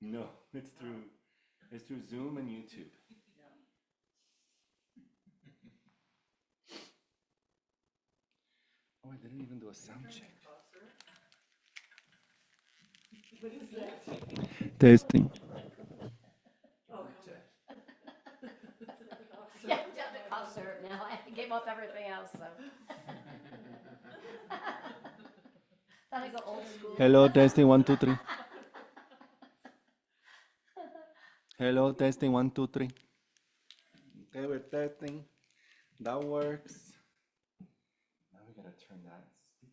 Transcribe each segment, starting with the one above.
No, it's through Zoom and YouTube. Oh, I didn't even do a sound check. What is that? Testing. Oh, Yeah, I'm down to cough syrup now. I gave up everything else, so. Thought I'd go old school. Hello, testing 1, 2, 3. Hello, testing 1, 2, 3. Okay, we're testing. That works. Now we gotta turn that speaker.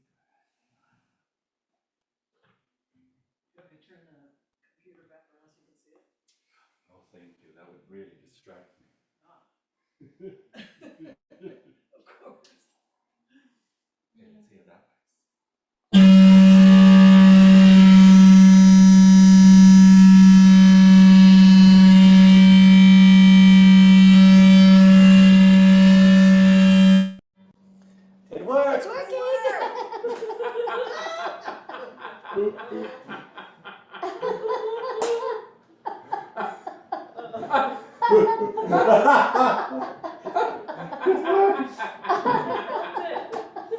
you want me to turn the computer back around so you can see it? Oh, thank you. That would really distract me. Of course. Okay, let's see if that works. It works! It's working!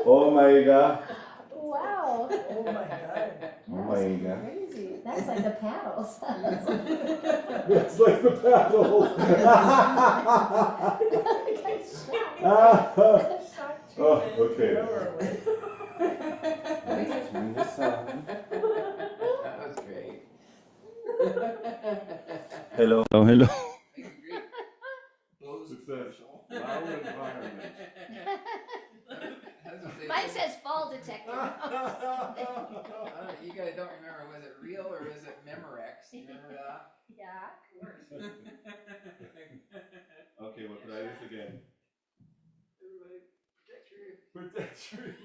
Oh my god. Wow. Oh my God. Oh my god. Crazy. That's like the paddles. That's like the paddles. Oh, okay. Let's turn this on. That was great. Hello. Oh, hello. Bose It says commercial. loud environment. Mine says fall detector. You guys don't remember, was it real or was it Memorex? You remember that? Yeah, of course. Okay, we'll try this again. Everybody protect your ears. Protect your ears.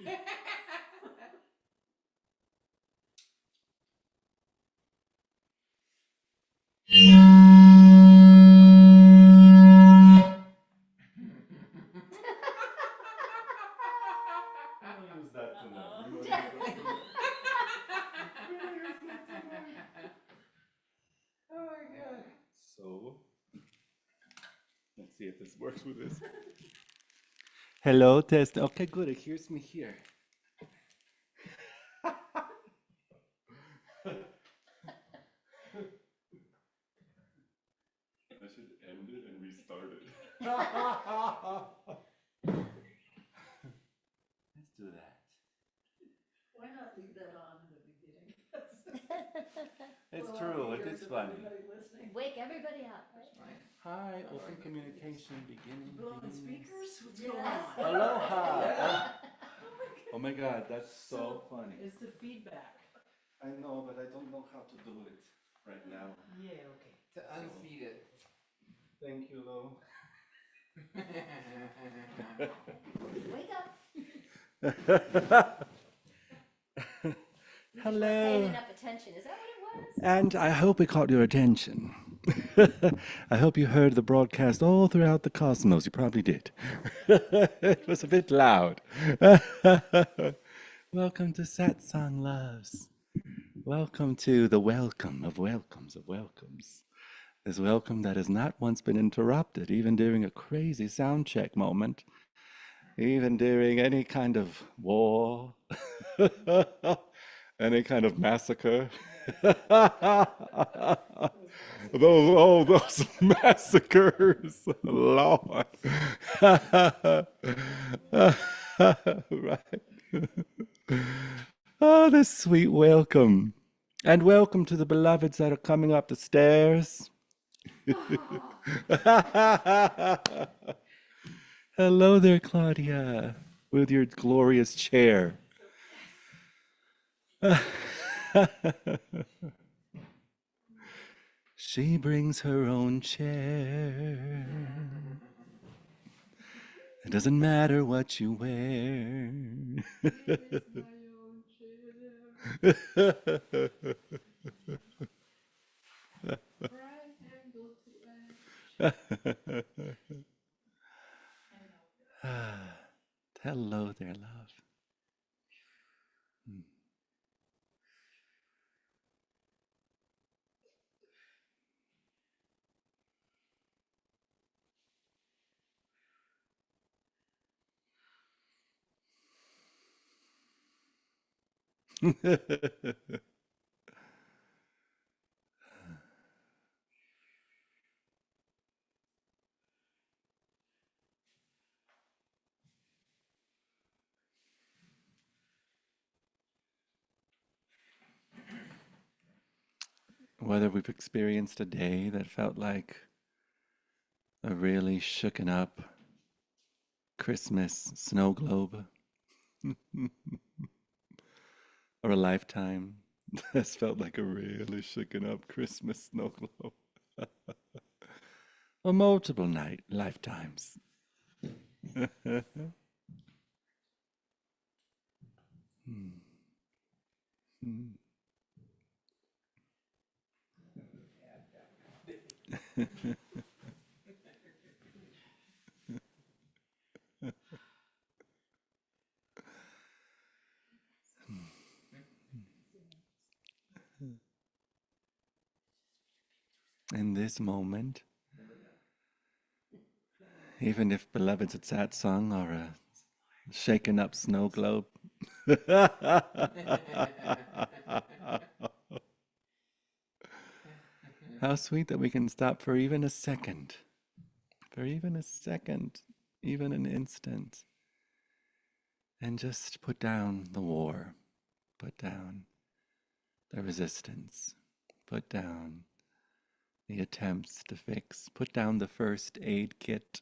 We'll use that tonight. We will use that tonight. We'll use that tonight. Oh my God. So, let's see if this works with this. Hello, test. Okay, good. It hears me here. I should end it and restart it. Let's do that. Why not leave that on in the beginning? It's Well, true. I'll It be is here funny. if everybody listening. Wake everybody up. Fine. Hi, open communication beginning. Put on the beginning. speakers? What's Yeah. going on? Aloha. Yeah. Oh my God, that's so funny. It's the feedback. I know, but I don't know how to do it right now. Yeah, okay. To unfeed it. Thank you, Lo. Wake up. You just weren't Hello. paying enough attention. Is that what it was? And I hope it caught your attention. I hope you heard the broadcast all throughout the cosmos. You probably did. It was a bit loud. Welcome to Satsang Loves. Welcome to the welcome of welcomes of welcomes. This welcome that has not once been interrupted, even during a crazy sound check moment, even during any kind of war, any kind of massacre. Those massacres, Lord. Right. Oh, this sweet welcome. And welcome to the beloveds that are coming up the stairs. Hello there, Claudia, with your glorious chair. She brings her own chair. It doesn't matter what you wear. Hello there, love. Whether we've experienced a day that felt like a really shooken up Christmas snow globe, or a lifetime that's felt like a really shooken up Christmas snow globe, or multiple lifetimes. In this moment, even if Beloved's a sad song or a shaken up snow globe, how sweet that we can stop for even a second, even an instant, and just put down the war, put down the resistance, put down the attempts to fix, put down the first aid kit,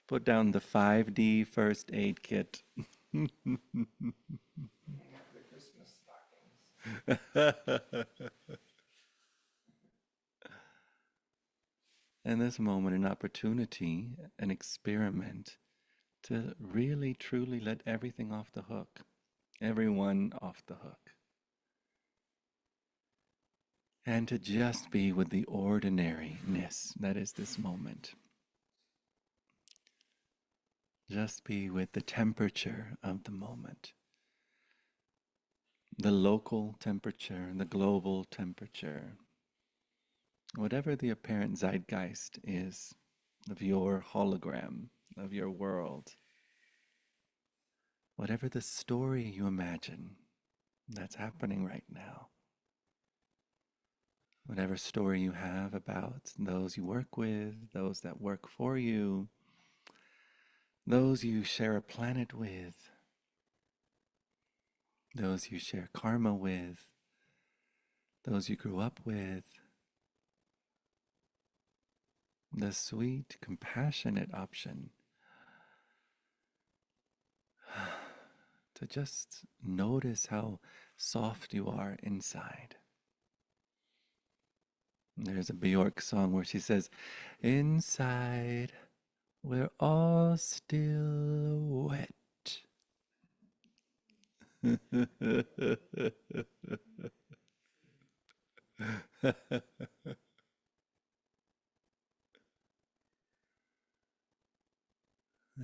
put down the 5D first aid kit. Hang up the Christmas stockings. And this moment, an opportunity, an experiment to really truly let everything off the hook, everyone off the hook, and to just be with the ordinariness that is this moment. Just be with the temperature of the moment, the local temperature, the global temperature, whatever the apparent zeitgeist is of your hologram, of your world, whatever the story you imagine that's happening right now, whatever story you have about those you work with, those that work for you, those you share a planet with, those you share karma with, those you grew up with, the sweet, compassionate option to just notice how soft you are inside. There's a Bjork song where she says, "Inside, we're all still wet."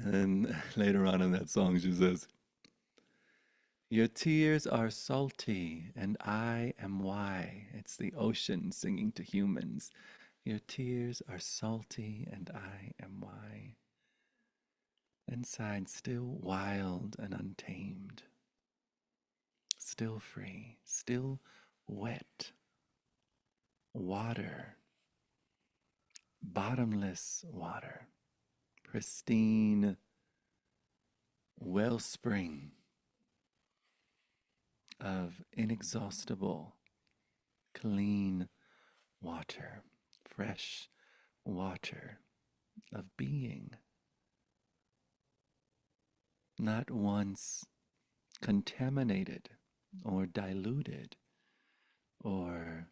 And later on in that song, she says, "Your tears are salty, and I am why." It's the ocean singing to humans. Your tears are salty, and I am why. Inside, still wild and untamed, still free, still wet. Water, bottomless water, pristine wellspring of inexhaustible, clean water, fresh water of being, not once contaminated or diluted or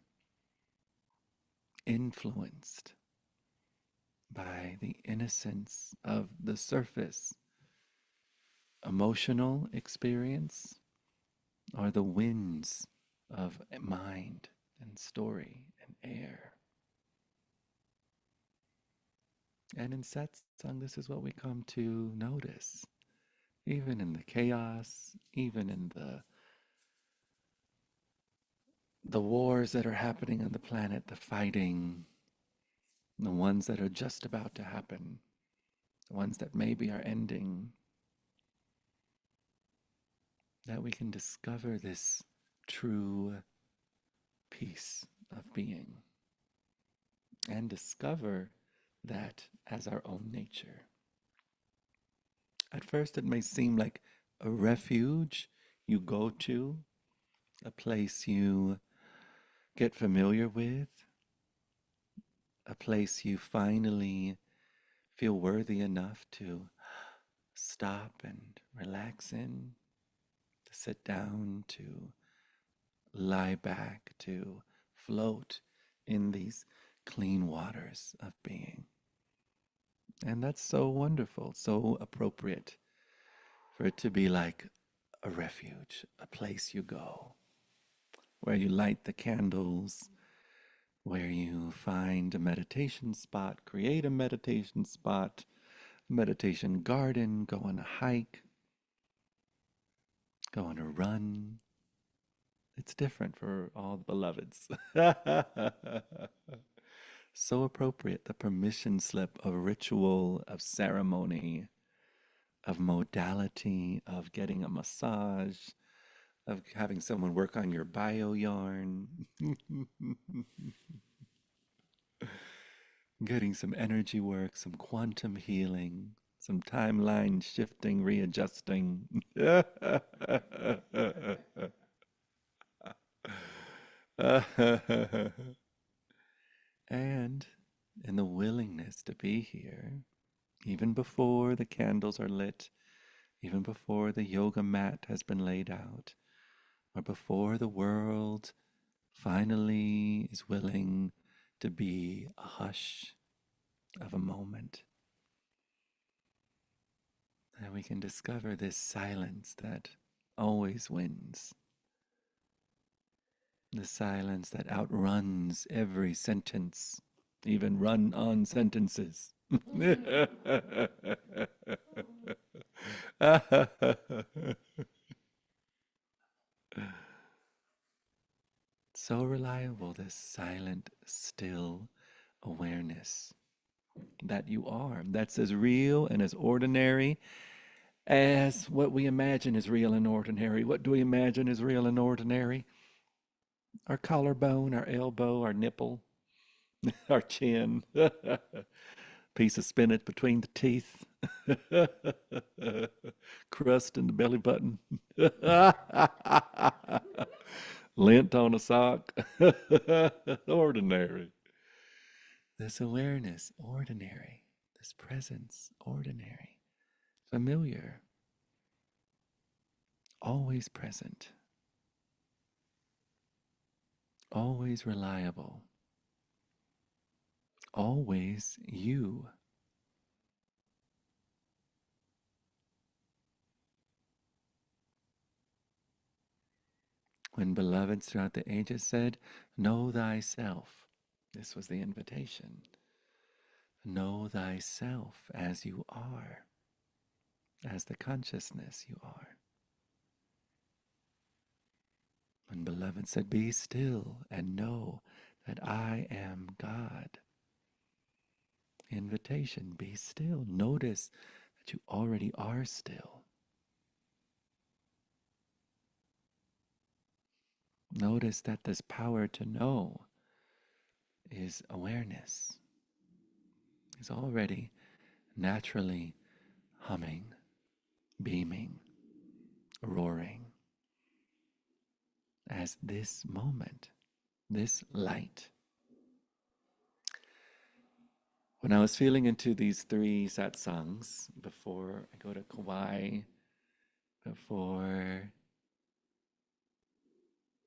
influenced by the innocence of the surface emotional experience or the winds of mind and story and air. And in satsang, this is what we come to notice, even in the chaos, even in the wars that are happening on the planet, the fighting, the ones that are just about to happen, the ones that maybe are ending. that we can discover this true peace of being and discover that as our own nature. At first, it may seem like a refuge you go to, a place you get familiar with, a place you finally feel worthy enough to stop and relax in, to sit down, to lie back, to float in these clean waters of being. And that's so wonderful, so appropriate for it to be like a refuge, a place you go, where you light the candles, where you find a meditation spot, create a meditation spot, meditation garden, go on a hike, go on a run. It's different for all the beloveds. So appropriate, the permission slip of ritual, of ceremony, of modality, of getting a massage, of having someone work on your bio yarn, getting some energy work, some quantum healing, some timeline shifting, readjusting. And in the willingness to be here, even before the candles are lit, even before the yoga mat has been laid out, or before the world finally is willing to be a hush of a moment, that we can discover this silence that always wins, the silence that outruns every sentence, even run on sentences. So reliable, this silent, still awareness that you are. That's as real and as ordinary as what we imagine is real and ordinary. What do we imagine is real and ordinary? Our collarbone, our elbow, our nipple, our chin, piece of spinach between the teeth, crust in the belly button, lint on a sock. Ordinary. This awareness, ordinary. This presence, ordinary. Familiar. Always present. Always reliable. Always you. When beloveds throughout the ages said, know thyself, this was the invitation. Know thyself as you are, as the consciousness you are. When beloved said, be still and know that I am God. Invitation, be still. Notice that you already are still. Notice that this power to know is awareness, is already naturally humming, beaming, roaring as this moment, this light. When I was feeling into these 3 satsangs before I go to Kauai, before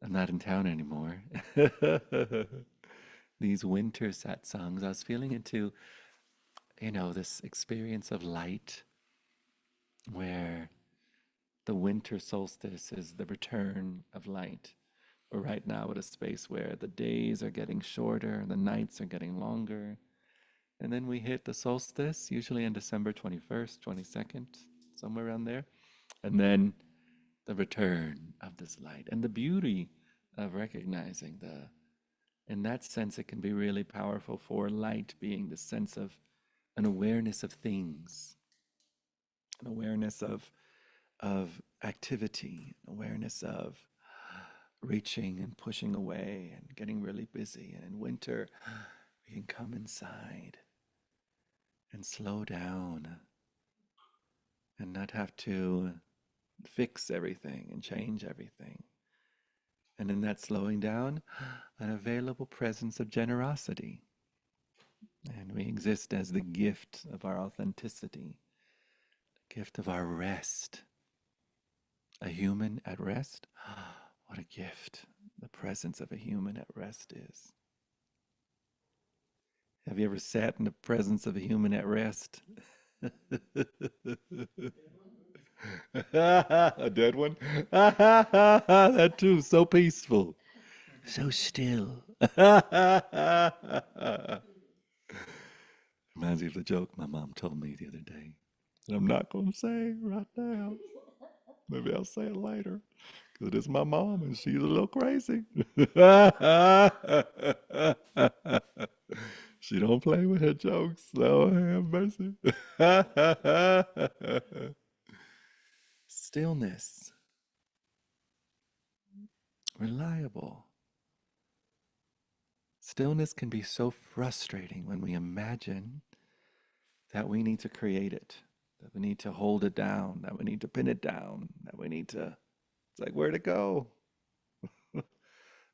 I'm not in town anymore, these winter satsangs, I was feeling into, this experience of light where the winter solstice is the return of light. We're right now at a space where the days are getting shorter, the nights are getting longer. And then we hit the solstice, usually on December 21st, 22nd, somewhere around there. And then the return of this light and the beauty of recognizing in that sense, it can be really powerful for light being the sense of an awareness of things, an awareness of of activity, awareness of reaching and pushing away and getting really busy. And in winter, we can come inside and slow down and not have to fix everything and change everything. And in that slowing down, an available presence of generosity. And we exist as the gift of our authenticity, the gift of our rest. A human at rest? What a gift the presence of a human at rest is. Have you ever sat in the presence of a human at rest? A dead one? That too, so peaceful, so still. Reminds me of the joke my mom told me the other day that I'm not going to say right now. Maybe I'll say it later because it is my mom and she's a little crazy. She don't play with her jokes. Lord have mercy. Stillness. Reliable. Stillness can be so frustrating when we imagine that we need to create it, that we need to hold it down, that we need to pin it down, that we need to. It's like, where'd it go?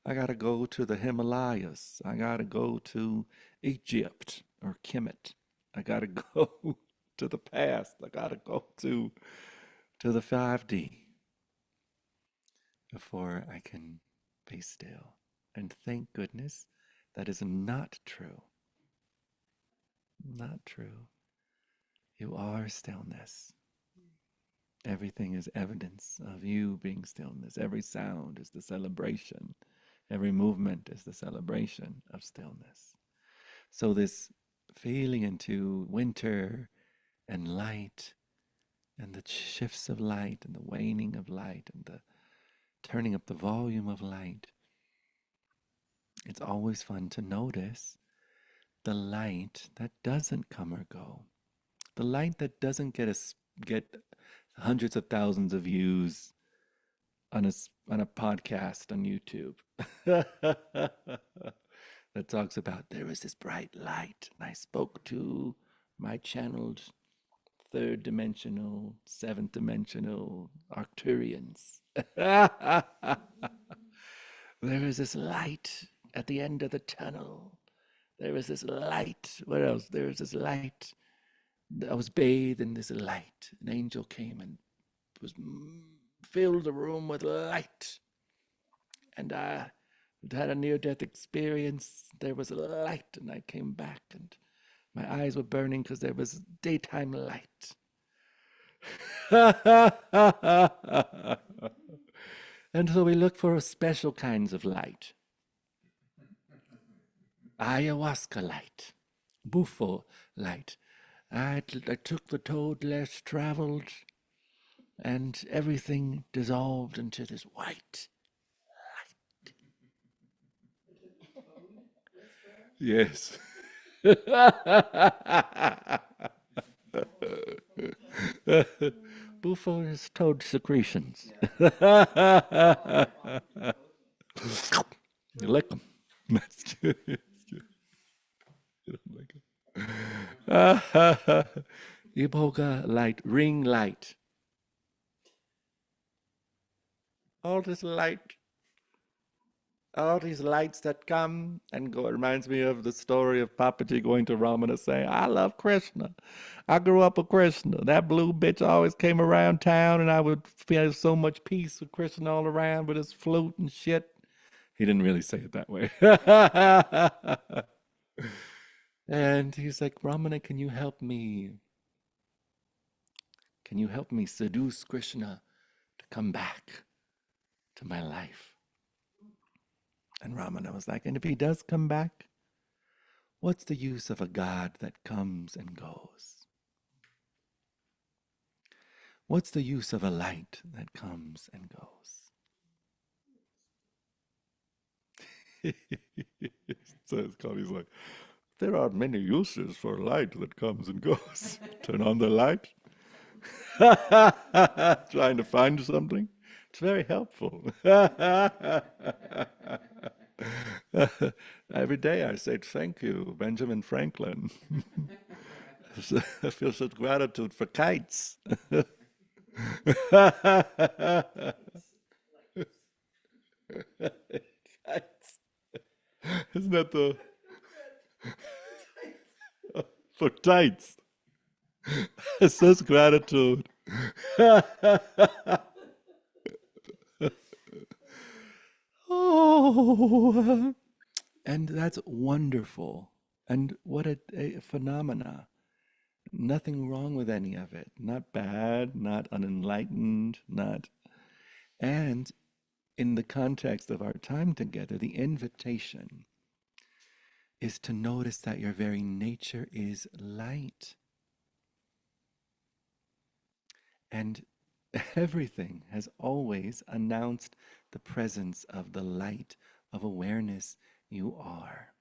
I got to go to the Himalayas. I got to go to Egypt or Kemet. I got to go to the past. I got to go to the 5D before I can be still. And thank goodness that is not true. Not true. You are stillness. Everything is evidence of you being stillness. Every sound is the celebration. Every movement is the celebration of stillness. So this feeling into winter and light and the shifts of light and the waning of light and the turning up the volume of light, it's always fun to notice the light that doesn't come or go. The light that doesn't get hundreds of thousands of views on a podcast on YouTube that talks about there is this bright light, and I spoke to my channeled third dimensional, seventh dimensional Arcturians. There is this light at the end of the tunnel. There is this light. What else? There is this light. I was bathed in this light. An angel came and filled the room with light. And I had a near-death experience. There was a light, and I came back, and my eyes were burning because there was daytime light. And so we look for special kinds of light. Ayahuasca light, bufo light. I took the toad less traveled, and everything dissolved into this white light. Yes. Bufo is toad secretions. You lick them. That's good. That's good. You don't like them. Iboga light, ring light. All this light, all these lights that come and go. It reminds me of the story of Papaji going to Ramana saying, I love Krishna. I grew up with Krishna. That blue bitch always came around town and I would feel so much peace with Krishna all around with his flute and shit. He didn't really say it that way. And he's like, Ramana, can you help me? Can you help me seduce Krishna to come back to my life? And Ramana was like, and if he does come back, what's the use of a God that comes and goes? What's the use of a light that comes and goes? So he's like, there are many uses for light that comes and goes. Turn on the light. Trying to find something? It's very helpful. Every day I say thank you, Benjamin Franklin. I feel such gratitude for kites. Kites. Isn't that the for tights? It says gratitude. Oh, and that's wonderful. And what a phenomena. Nothing wrong with any of it. Not bad, not unenlightened, not. And in the context of our time together, the invitation is to notice that your very nature is light. And everything has always announced the presence of the light of awareness you are.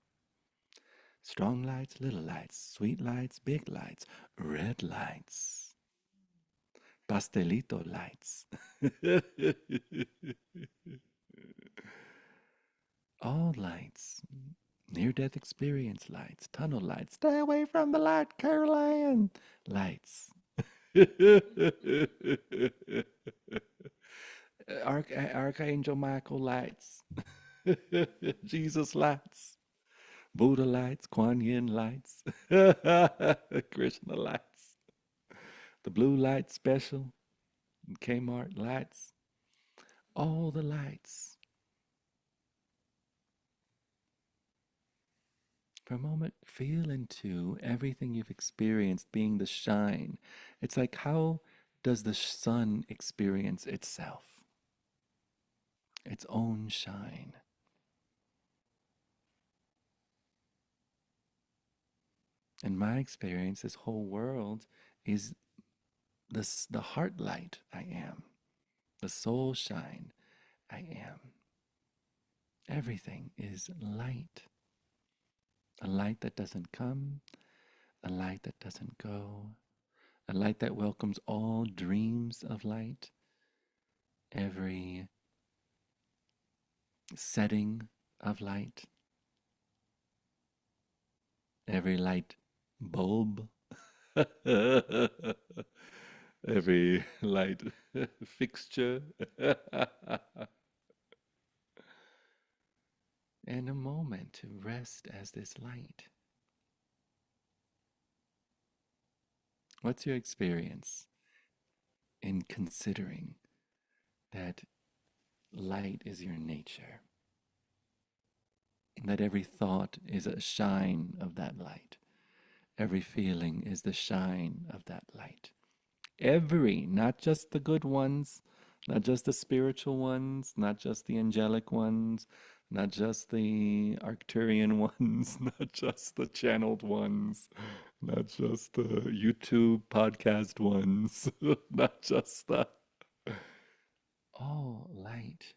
Strong lights, little lights, sweet lights, big lights, red lights, pastelito lights. All lights, near death experience lights, tunnel lights, stay away from the light, Caroline lights. Archangel Michael lights, Jesus lights, Buddha lights, Kuan Yin lights, Krishna lights, the blue light special, Kmart lights, all the lights. For a moment, feel into everything you've experienced being the shine. It's like, how does the sun experience itself? Its own shine. In my experience, this whole world is the heart light I am, the soul shine I am. Everything is light. A light that doesn't come, a light that doesn't go, a light that welcomes all dreams of light, every setting of light, every light bulb, every light fixture, and a moment to rest as this light. What's your experience in considering that light is your nature? That every thought is a shine of that light. Every feeling is the shine of that light. Every, not just the good ones, not just the spiritual ones, not just the angelic ones, not just the Arcturian ones, not just the channeled ones, not just the YouTube podcast ones, not just the all light.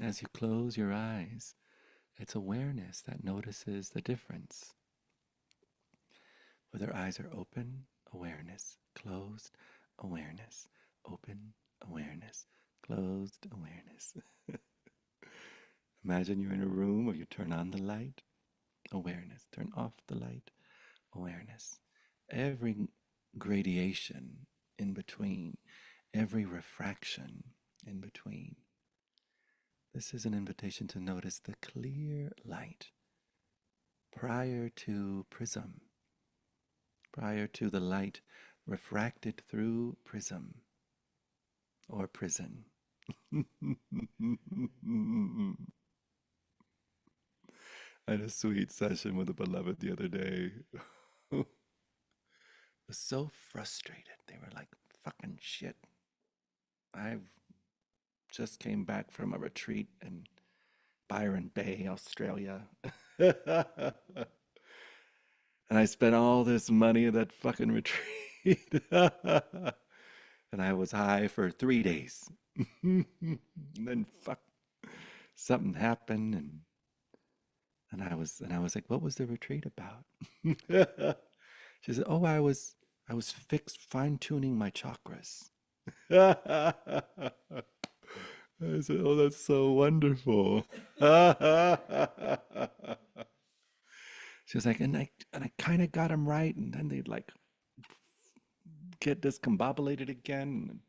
As you close your eyes, it's awareness that notices the difference. Whether eyes are open, awareness, closed, awareness, open, awareness, closed, awareness. Imagine you're in a room where you turn on the light, awareness, turn off the light, awareness. Every gradation in between, every refraction in between. This is an invitation to notice the clear light prior to prism, prior to the light refracted through prism or prison. I had a sweet session with a beloved the other day. Was so frustrated. They were like, fucking shit. I just came back from a retreat in Byron Bay, Australia. And I spent all this money at that fucking retreat. And I was high for 3 days. And then fuck, something happened, and I was like, what was the retreat about? She said, oh, I was fixed fine tuning my chakras. I said, oh, that's so wonderful. She was like, and I kind of got them right, and then they'd like get discombobulated again,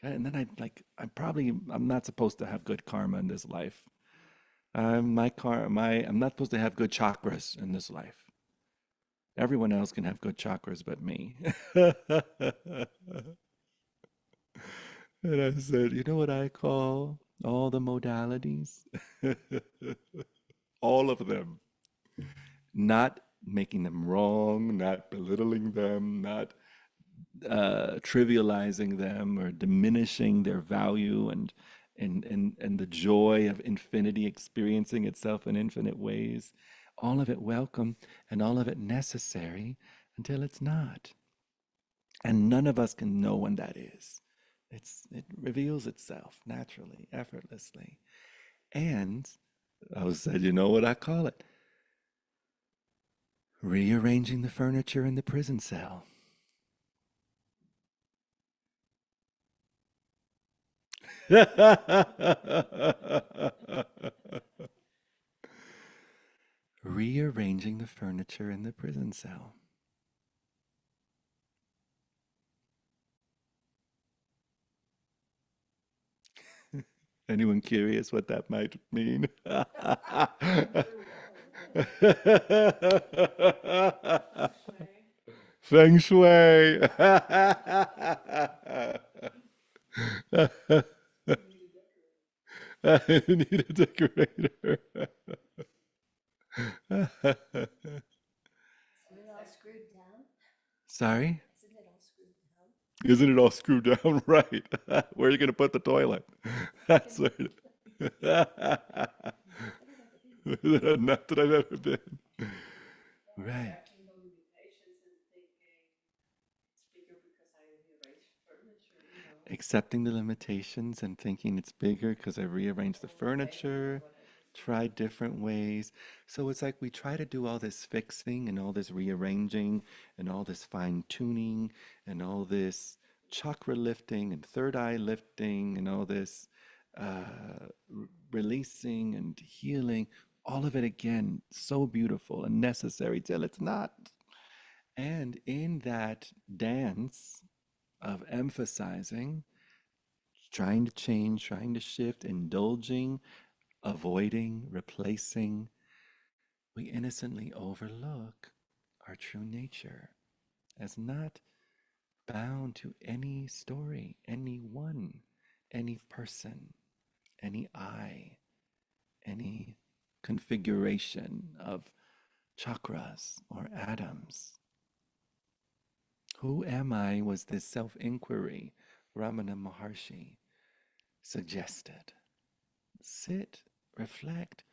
and then I'm not supposed to have good karma in this life. I'm not supposed to have good chakras in this life. Everyone else can have good chakras but me. And I said, you know what I call all the modalities? All of them. Not making them wrong, not belittling them, not trivializing them or diminishing their value and the joy of infinity experiencing itself in infinite ways. All of it welcome and all of it necessary until it's not. And none of us can know when that is. It reveals itself naturally, effortlessly. And I said, you know what I call it? Rearranging the furniture in the prison cell. Rearranging the furniture in the prison cell. Anyone curious what that might mean? Feng Shui. I need a decorator. Isn't it all screwed down? Sorry? Isn't it all screwed down? Isn't it all screwed down? Right. Where are you going to put the toilet? That's where Not that I've ever been. Right. Accepting the limitations and thinking it's bigger because I rearranged furniture, you know. Accepting the limitations and thinking it's bigger because I rearranged the furniture, tried different ways. So it's like we try to do all this fixing and all this rearranging and all this fine tuning and all this chakra lifting and third eye lifting and all this releasing and healing. All of it again, so beautiful and necessary till it's not. And in that dance of emphasizing, trying to change, trying to shift, indulging, avoiding, replacing, we innocently overlook our true nature as not bound to any story, any one, any person, any I, any configuration of chakras or atoms. Who am I was this self inquiry Ramana Maharshi suggested. Sit, reflect.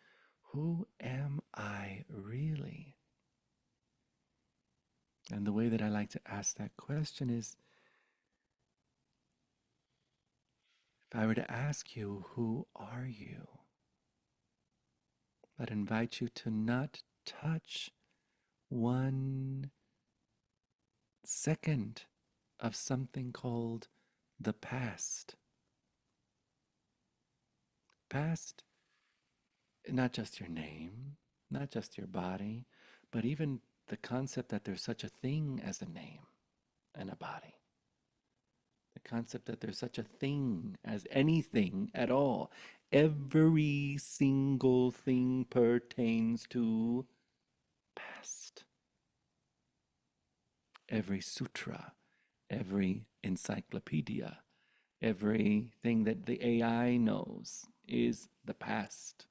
Who am I really? And the way that I like to ask that question is if I were to ask you, who are you? I'd invite you to not touch 1 second of something called the past. Past, not just your name, not just your body, but even the concept that there's such a thing as a name and a body. The concept that there's such a thing as anything at all. Every single thing pertains to past. every sutra, every encyclopedia, everything that the AI knows is the past.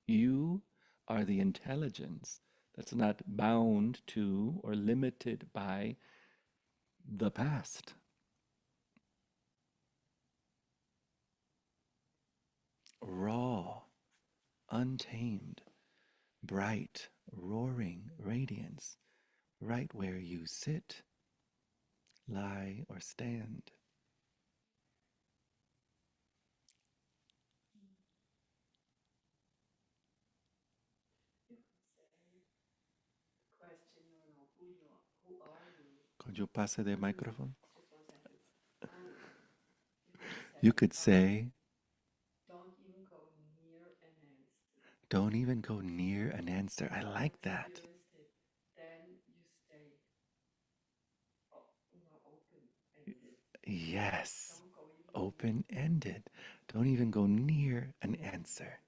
You are the intelligence that's not bound to or limited by the past. Raw, untamed, bright, roaring radiance right where you sit, lie, or stand. You could say the question, who are you? Could you pass the microphone? Just 1 second. And you could You say, could say, don't even go near an answer. don't even go near an answer. I like What that. you do instead, then you stay open-ended. Yes, Don't go even near. open ended. Don't even go near an answer.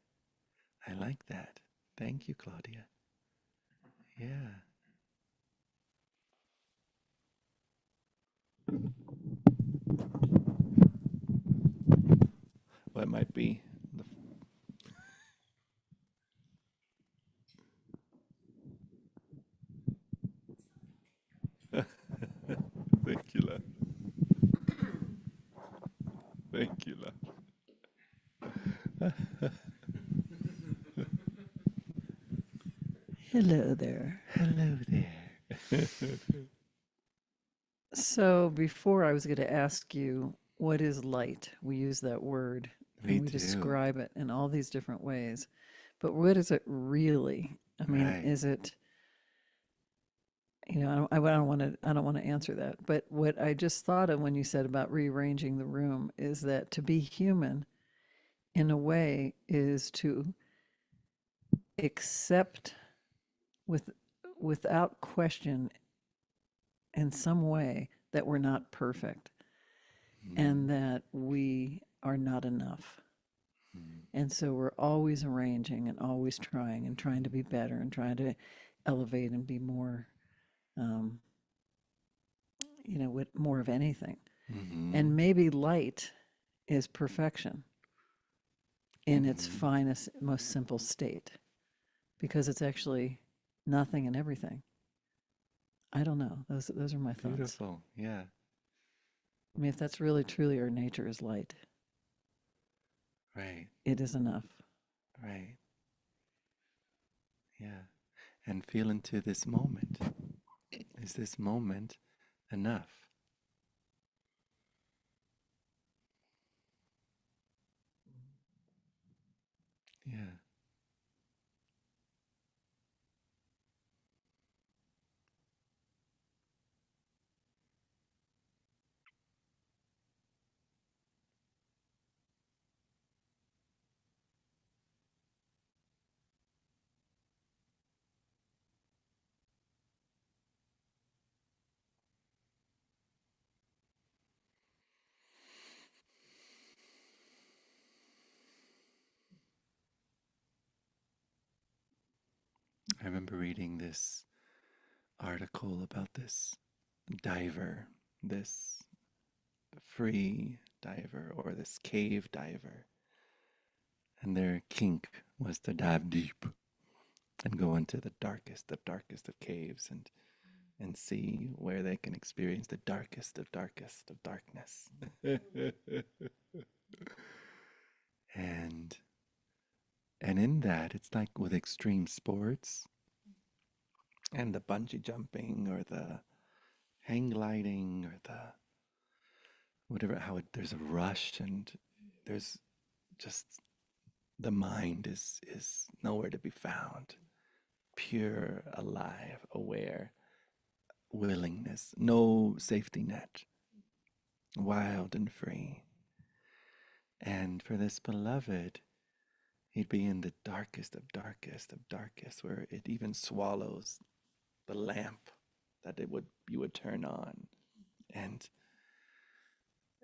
I like that. Thank you, Claudia. Yeah. What might be the. Thank you, love. Thank you, love. Hello there. Hello there. So before I was going to ask you, what is light? We use that word We and we do. describe it in all these different ways. But what is it really? I mean, Right. is it, I don't want to answer that. But what I just thought of when you said about rearranging the room is that to be human in a way is to accept with without question in some way that we're not perfect and that we are not enough. And so we're always arranging and always trying and trying to be better and trying to elevate and be more, um, with more of anything. Mm-hmm. And maybe light is perfection in its finest, most simple state because it's actually nothing and everything. I don't know. Those are my thoughts. Beautiful. Yeah. I mean, if that's really truly our nature is light, Right. it is enough. Right. Yeah. And feel into this moment. Is this moment enough? Yeah. I remember reading this article about this diver, this free diver or this cave diver. And their kink was to dive deep and go into the darkest of caves and see where they can experience the darkest of darkness. and and in that it's like with extreme sports and the bungee jumping or the hang gliding or the whatever how there's a rush and there's just the mind is nowhere to be found, pure, alive, aware, willingness, no safety net, wild and free. And for this beloved, he'd be in the darkest of darkest of darkest, where it even swallows the lamp that you would turn on. And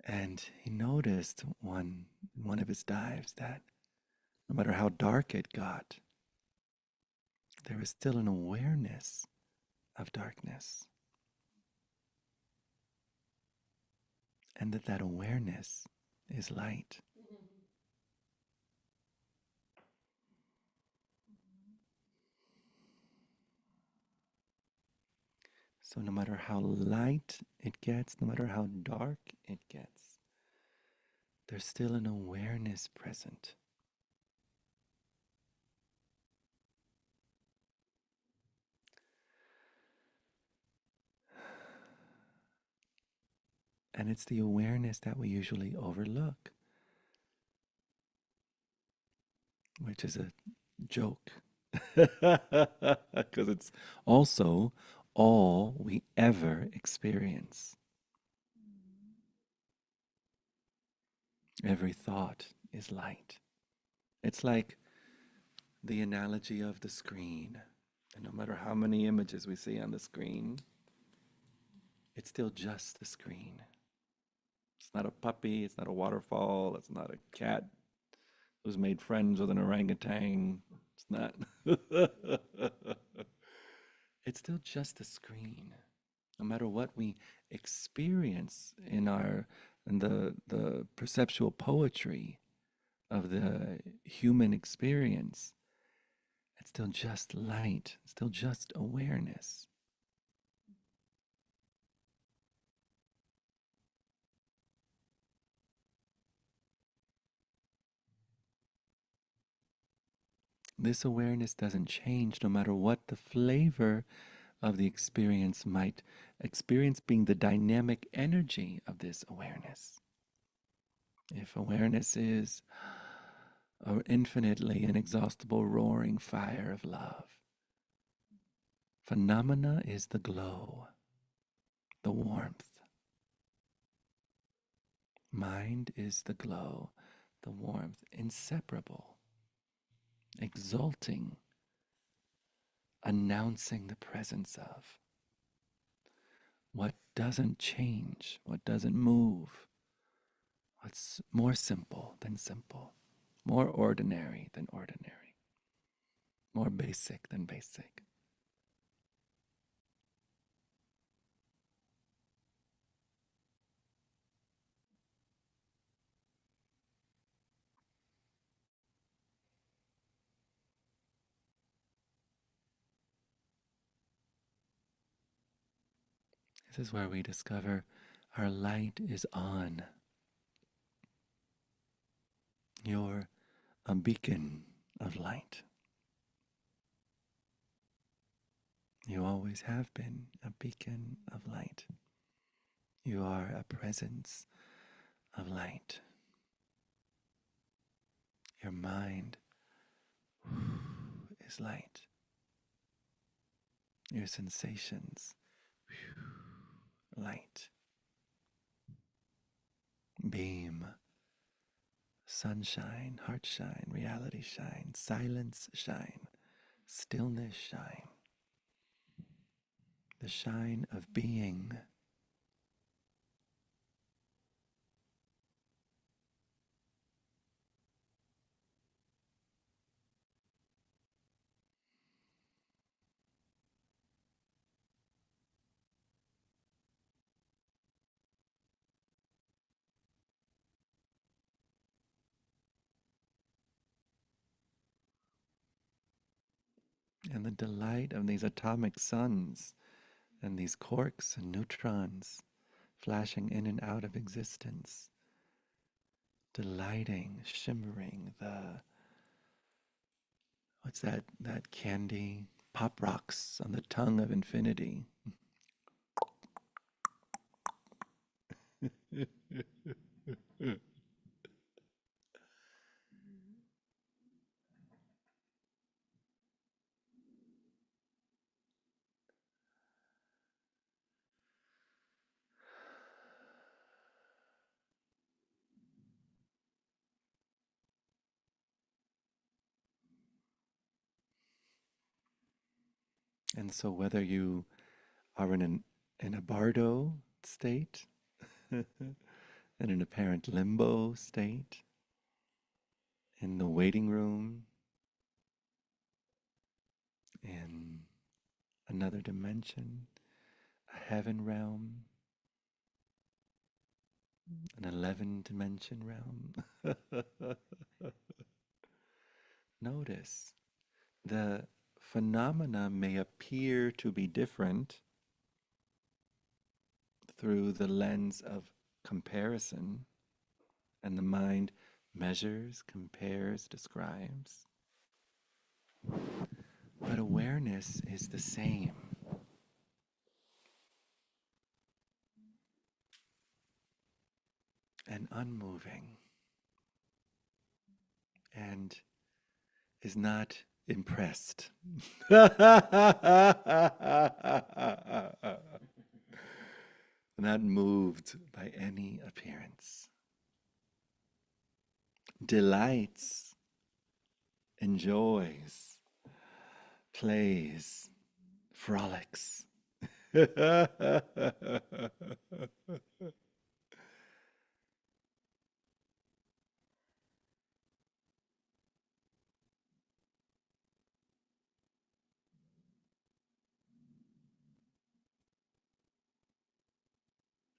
and he noticed one of his dives that no matter how dark it got, there was still an awareness of darkness. And that awareness is light. So no matter how light it gets, no matter how dark it gets, there's still an awareness present. And it's the awareness that we usually overlook, which is a joke. Because it's also all we ever experience. Every thought is light. It's like the analogy of the screen. And no matter how many images we see on the screen, it's still just the screen. It's not a puppy, it's not a waterfall, it's not a cat who's made friends with an orangutan. It's not. It's still just a screen. No matter what we experience in the perceptual poetry of the human experience, it's still just light, it's still just awareness. This awareness doesn't change no matter what the flavor of the experience might experience, being the dynamic energy of this awareness. If awareness is an infinitely inexhaustible roaring fire of love, phenomena is the glow, the warmth. Mind is the glow, the warmth, inseparable, exulting, announcing the presence of. What doesn't change, what doesn't move, what's more simple than simple, more ordinary than ordinary, more basic than basic. This is where we discover our light is on. You're a beacon of light. You always have been a beacon of light. You are a presence of light. Your mind is light. Your sensations, light. Beam, sunshine, heart shine, reality shine, silence shine, stillness shine. The shine of being. And the delight of these atomic suns and these quarks and neutrons flashing in and out of existence, delighting, shimmering, what's that candy? Pop rocks on the tongue of infinity. And so whether you are in a bardo state, in an apparent limbo state, in the waiting room, in a another dimension, a heaven realm, an 11 dimension realm. Notice the phenomena may appear to be different through the lens of comparison, and the mind measures, compares, describes. But awareness is the same. And unmoving, and is not impressed. Not moved by any appearance. Delights, enjoys, plays, frolics.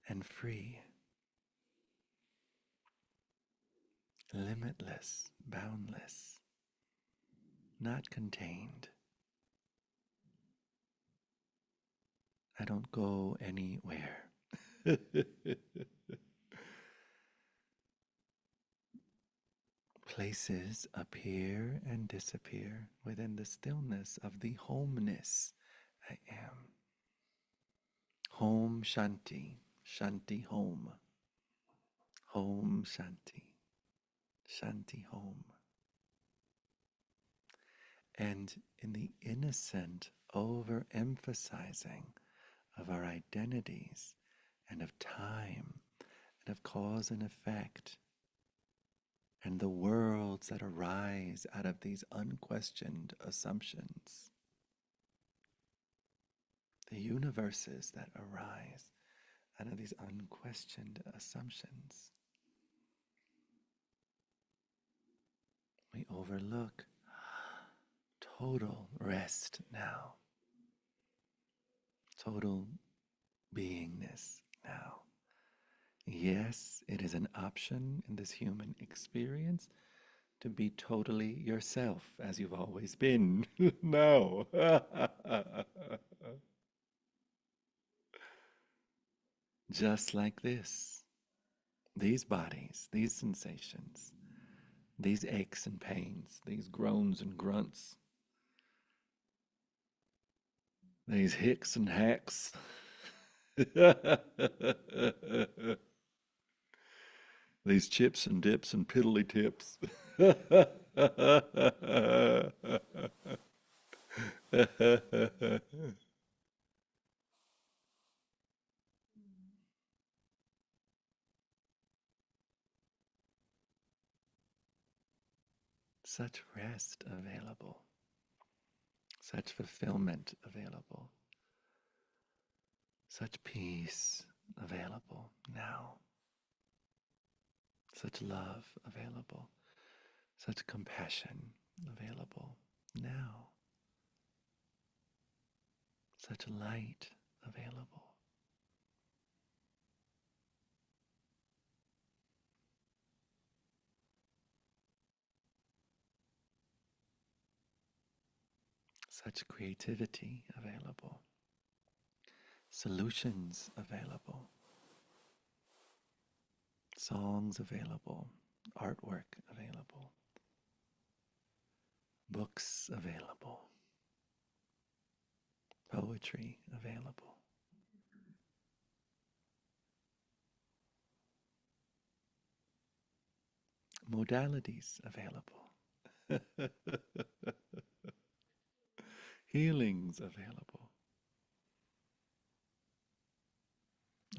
And free, limitless, boundless, not contained. I don't go anywhere. Places appear and disappear within the stillness of the homeness I am. Home Shanti, Shanti home. Home Shanti, Shanti home. And in the innocent overemphasizing of our identities and of time and of cause and effect, and the worlds that arise out of these unquestioned assumptions, the universes that arise out of these unquestioned assumptions, we overlook total rest now, total beingness now. Yes, it is an option in this human experience to be totally yourself as you've always been. No. Just like this, these bodies, these sensations, these aches and pains, these groans and grunts, these hicks and hacks. These chips and dips and piddly tips. Such rest available, such fulfillment available, such peace available now, such love available, such compassion available now, such light available. Such creativity available, solutions available, songs available, artwork available, books available, poetry available. Modalities available. Healings available.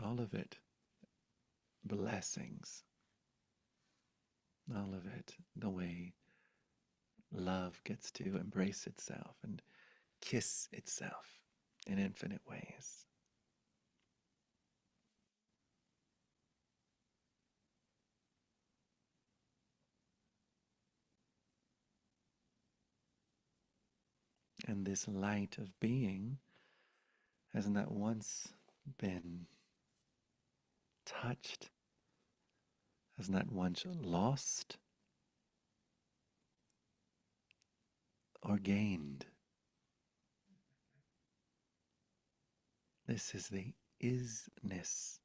All of it. Blessings. All of it. The way love gets to embrace itself and kiss itself in infinite ways. And this light of being Hasn't that once been touched? Hasn't that once lost or gained? This is the isness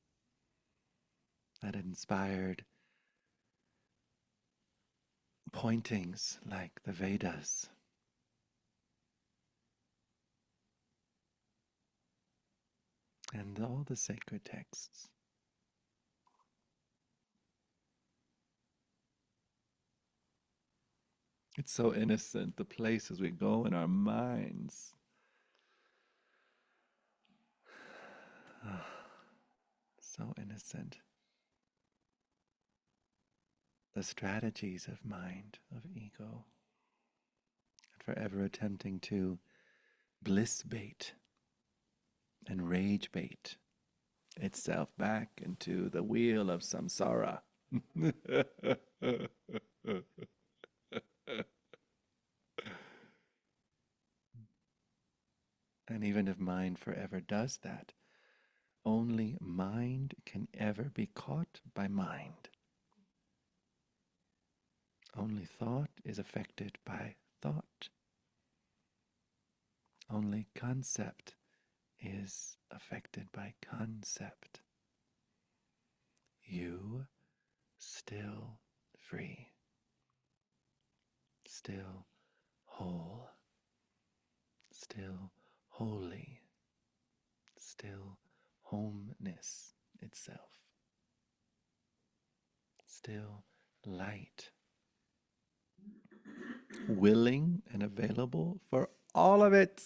that inspired pointings like the Vedas. And all the sacred texts. It's so innocent, the places we go in our minds. So innocent. The strategies of mind, of ego, and forever attempting to bliss bait and rage bait itself back into the wheel of samsara. And even if mind forever does that, only mind can ever be caught by mind. Only thought is affected by thought. Only concept is affected by concept. You still free, still whole, still holy, still homeness itself, still light, willing and available for all of it,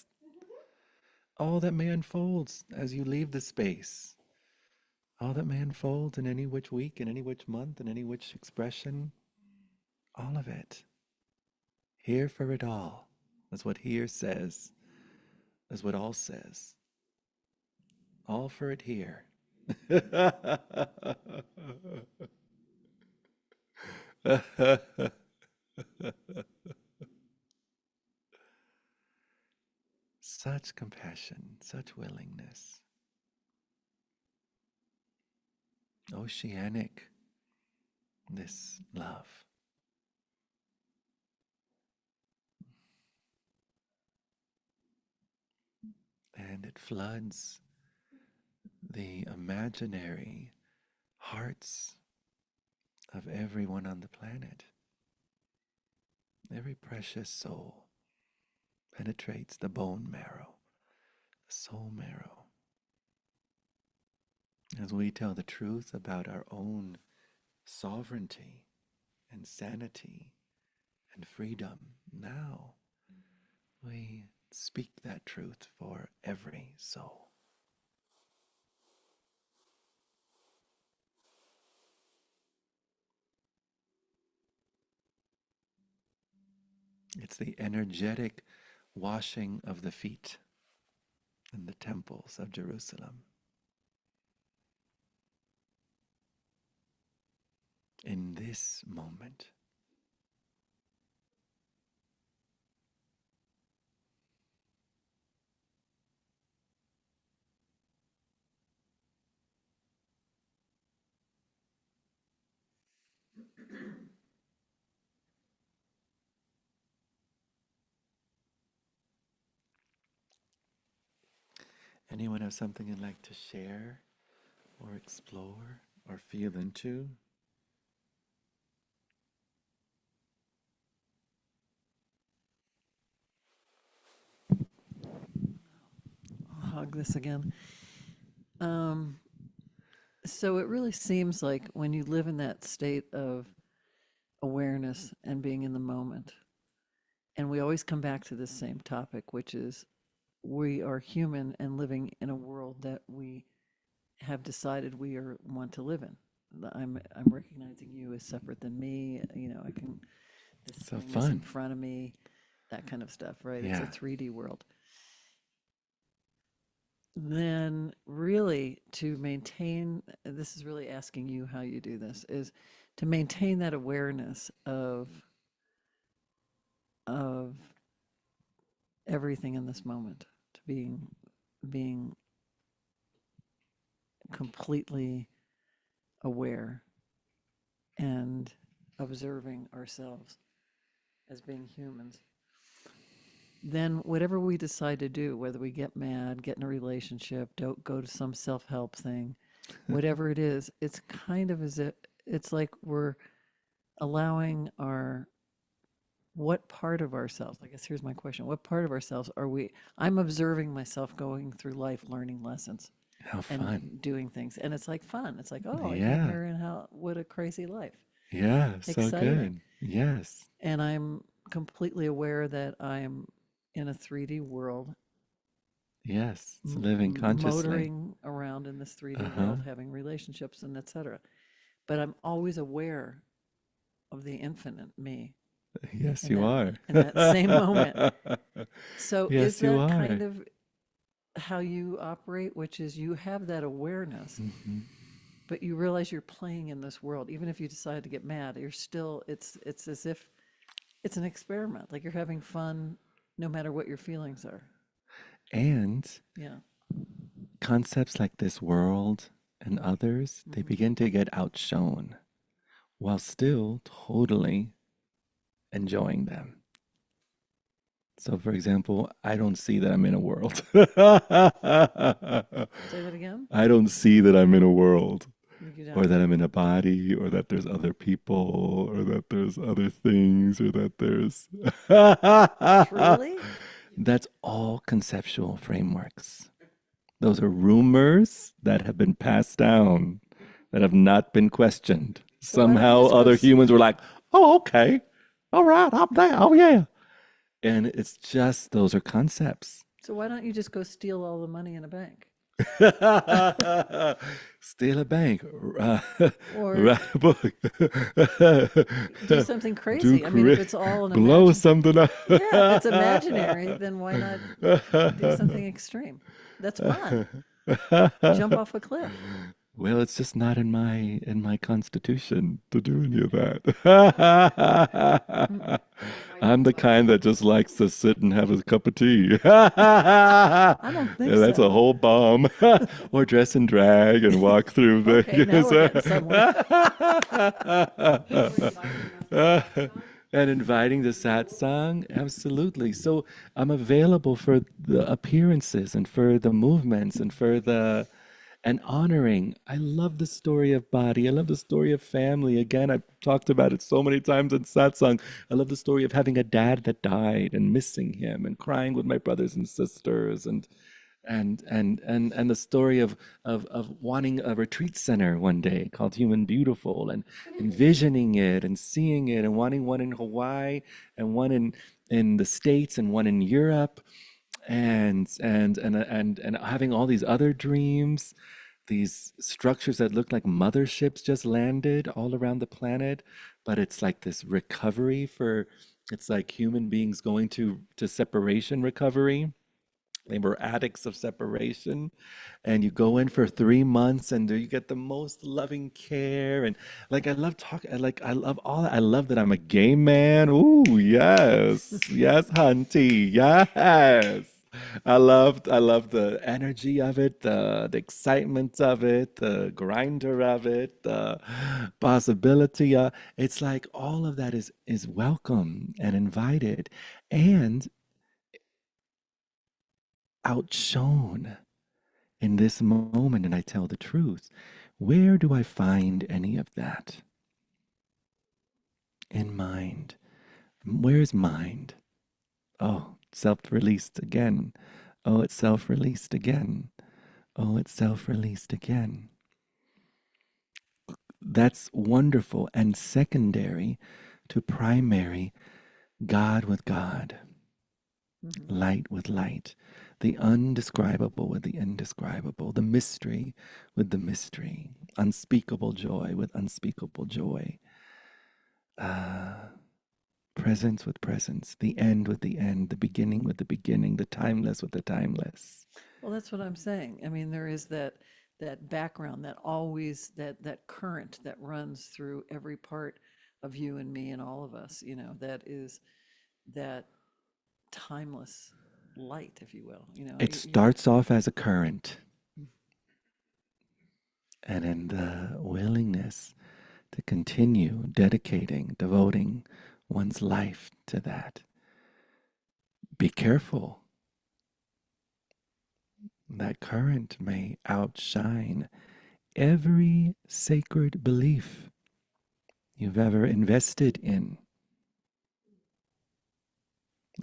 all that may unfold as you leave the space, all that may unfold in any which week, in any which month, in any which expression, all of it. Here for it all. That's what here says. That's what all says. All for it here. Such compassion, such willingness. Oceanic, this love. And it floods the imaginary hearts of everyone on the planet. Every precious soul penetrates the bone marrow, the soul marrow. As we tell the truth about our own sovereignty and sanity and freedom, now we speak that truth for every soul. It's the energetic washing of the feet in the temples of Jerusalem. In this moment, anyone have something you'd like to share or explore or feel into? I'll hug this again. Um, so it really seems like when you live in that state of awareness and being in the moment, and we always come back to this same topic, which is we are human and living in a world that we have decided want to live in. I'm recognizing you as separate than me. I can this So thing is in fun. front of me, that kind of stuff, right? It's Yeah. a 3D world. Then really to maintain, this is really asking you how you do this, is to maintain that awareness of everything in this moment, to being completely aware and observing ourselves as being humans, then whatever we decide to do, whether we get mad, get in a relationship, don't go to some self-help thing, whatever it is, it's kind of as if it's like we're allowing our what part of ourselves, I guess here's my question, what part of ourselves are we, I'm observing myself going through life learning lessons How and fun. doing things, and it's like fun. It's like, oh, I came Yeah. here and how what a crazy life. Yeah. So Exciting. good. Yes. And I'm completely aware that I'm in a 3D world, Yes. It's living consciously. motoring around in this 3D Uh-huh. world, having relationships and etc. But I'm always aware of the infinite me Yes, in you that are. in that same moment. So is Yes, you that kind are. of how you operate, which is you have that awareness, Mhm. but you realize you're playing in this world. Even if you decide to get mad, you're still, it's as if it's an experiment, like you're having fun no matter what your feelings are. And Yeah. concepts like this world and others, they Mhm. begin to get outshone while still totally enjoying them. So, for example, I don't see that I'm in a world. Say that again. I don't see that I'm in a world, You or don't. that I'm in a body, or that there's other people, or that there's other things, or that there's. Truly? That's all conceptual frameworks. Those are rumors that have been passed down, that have not been questioned. So why don't you Somehow just go other humans were like, oh, okay. All right, I'm there. Oh, yeah. And it's just, those are concepts. So why don't you just go steal all the money in a bank? Steal a bank, Or write a book, do something crazy. I mean, if it's all an blow something up. yeah, if it's imaginary, then why not do something extreme? That's fun. Jump off a cliff. Well, it's just not in my constitution to do any of that. I'm the kind that just likes to sit and have a cup of tea. I don't think Yeah, that's so. a whole bomb. Or dress in drag and walk through the. Okay, now we're getting somewhere. And inviting the satsang, absolutely. So I'm available for the appearances and for the movements and for the and honoring. I love the story of body. I love the story of family. Again, I've talked about it so many times in satsang. I love the story of having a dad that died and missing him and crying with my brothers and sisters and the story of wanting a retreat center one day called Human Beautiful and envisioning it and seeing it and wanting one in Hawaii and one in the States and one in Europe and having all these other dreams, these structures that look like motherships just landed all around the planet, but it's like this recovery for, it's like human beings going to separation recovery. They were addicts of separation, and you go in for 3 months, and you get the most loving care. And like I love talking, I love all that. I love that I'm a gay man. Ooh, yes, yes, hunty, yes. I love the energy of it, the excitement of it, the grinder of it, the possibility. It's like all of that is welcome and invited, and outshone in this moment. And I tell the truth. Where do I find any of that? In mind. Where's mind? Oh, self-released again. Oh, it's self-released again. Oh, it's self-released again. That's wonderful and secondary to primary, God with God, light with light, the undescribable with the indescribable, the mystery with the mystery, unspeakable joy with unspeakable joy, presence with presence, the end with the end, the beginning with the beginning, the timeless with the timeless. Well, that's what I'm saying. I mean, there is that background, that always that current that runs through every part of you and me and all of us, that is that timeless light, if you will. It starts off as a current. and in the willingness to continue dedicating, devoting one's life to that. Be careful. That current may outshine every sacred belief you've ever invested in.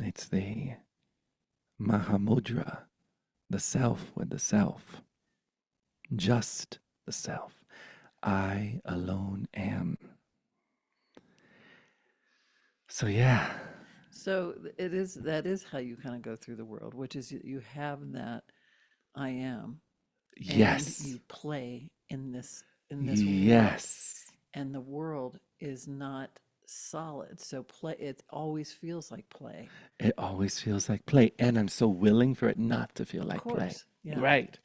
It's the Mahamudra, the self with the self, just the self. I alone am. So yeah, So that is how you kind of go through the world, which is you have that I am, and yes, you play in this world, yes. and the world is not solid. So play, it always feels like play. It always feels like play, and I'm so willing for it not to feel Of like play. course, yeah, Right.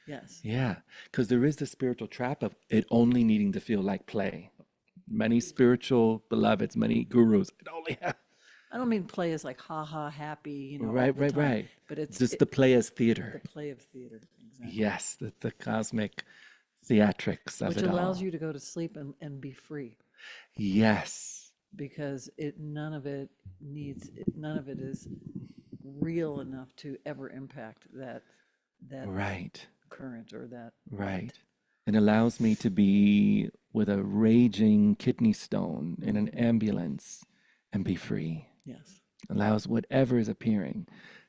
yes, Yeah, because there is the spiritual trap of it only needing to feel like play. Many spiritual beloveds, many gurus, it only I don't mean play as like ha ha happy, all right, the right, time, right. but it's Just the play as the theater. play of theater, exactly, Yes, the cosmic theatrics of which it allows all. you to go to sleep and be free, Yes, because none of it none of it is real enough to ever impact that right, current or that right. light. It allows me to be with a raging kidney stone in an ambulance and be free. Yes. Allows whatever is appearing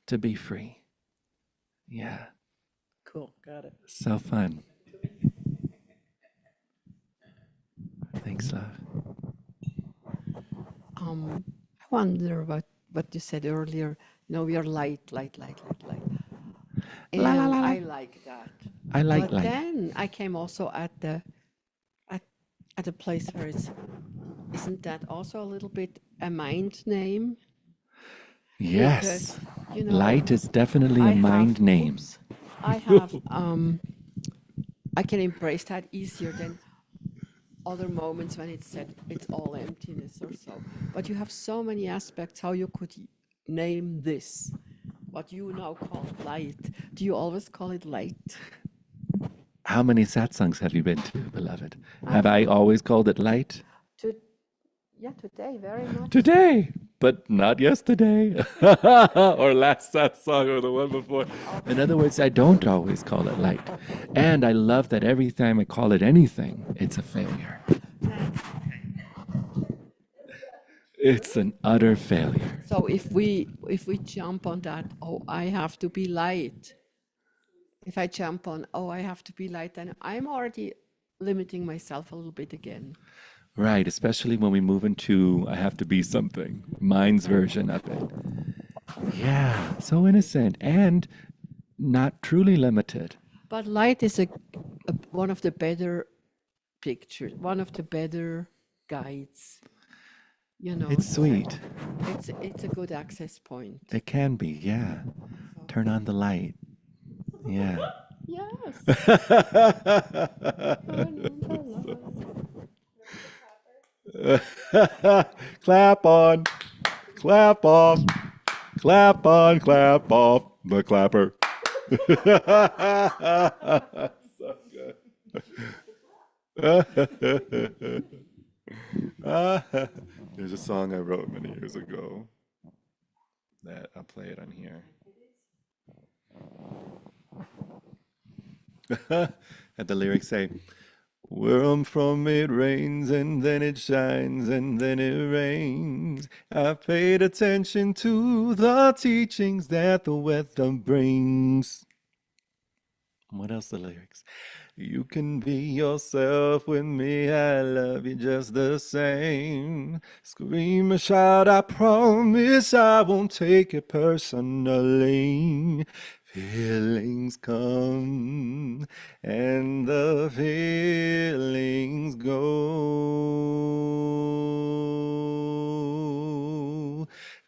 to be free. Yeah, Cool. Got it. so fun. Thanks, love. I wonder what you said earlier. We are light, light, light, light, light. La la And la la. I like that. I like But light. then I came also at a place where isn't that also a little bit a mind name? Yes, Because, light is definitely I a mind have, name. oops, I have, I can embrace that easier than other moments when it's said it's all emptiness or so. But you have so many aspects how you could name this, what you now call light. Do you always call it light? How many satsangs have you been to, beloved? Have I always called it light? To, yeah, today, very much. Today, but not yesterday, or last satsang, or the one before. In other words, I don't always call it light. And I love that every time I call it anything, it's a failure. It's an utter failure. So if we jump on that, oh, I have to be light. If I jump on, oh, I have to be light, then I'm already limiting myself a little bit again. Right, especially when we move into I have to be something, mind's version of it. Yeah, so innocent and not truly limited. But light is one of the better pictures, one of the better guides. It's sweet. It's a good access point. It can be, yeah. Turn on the light. Yeah. Yes. Clap on, clap off, clap on, clap off the clapper. So good. There's a song I wrote many years ago that I'll play it on here. And the lyrics say, where from it rains and then it shines and then it rains. I paid attention to the teachings that the weather brings. What else the lyrics? You can be yourself with me, I love you just the same. Scream or shout, I promise I won't take it personally. Feelings come and the feelings go.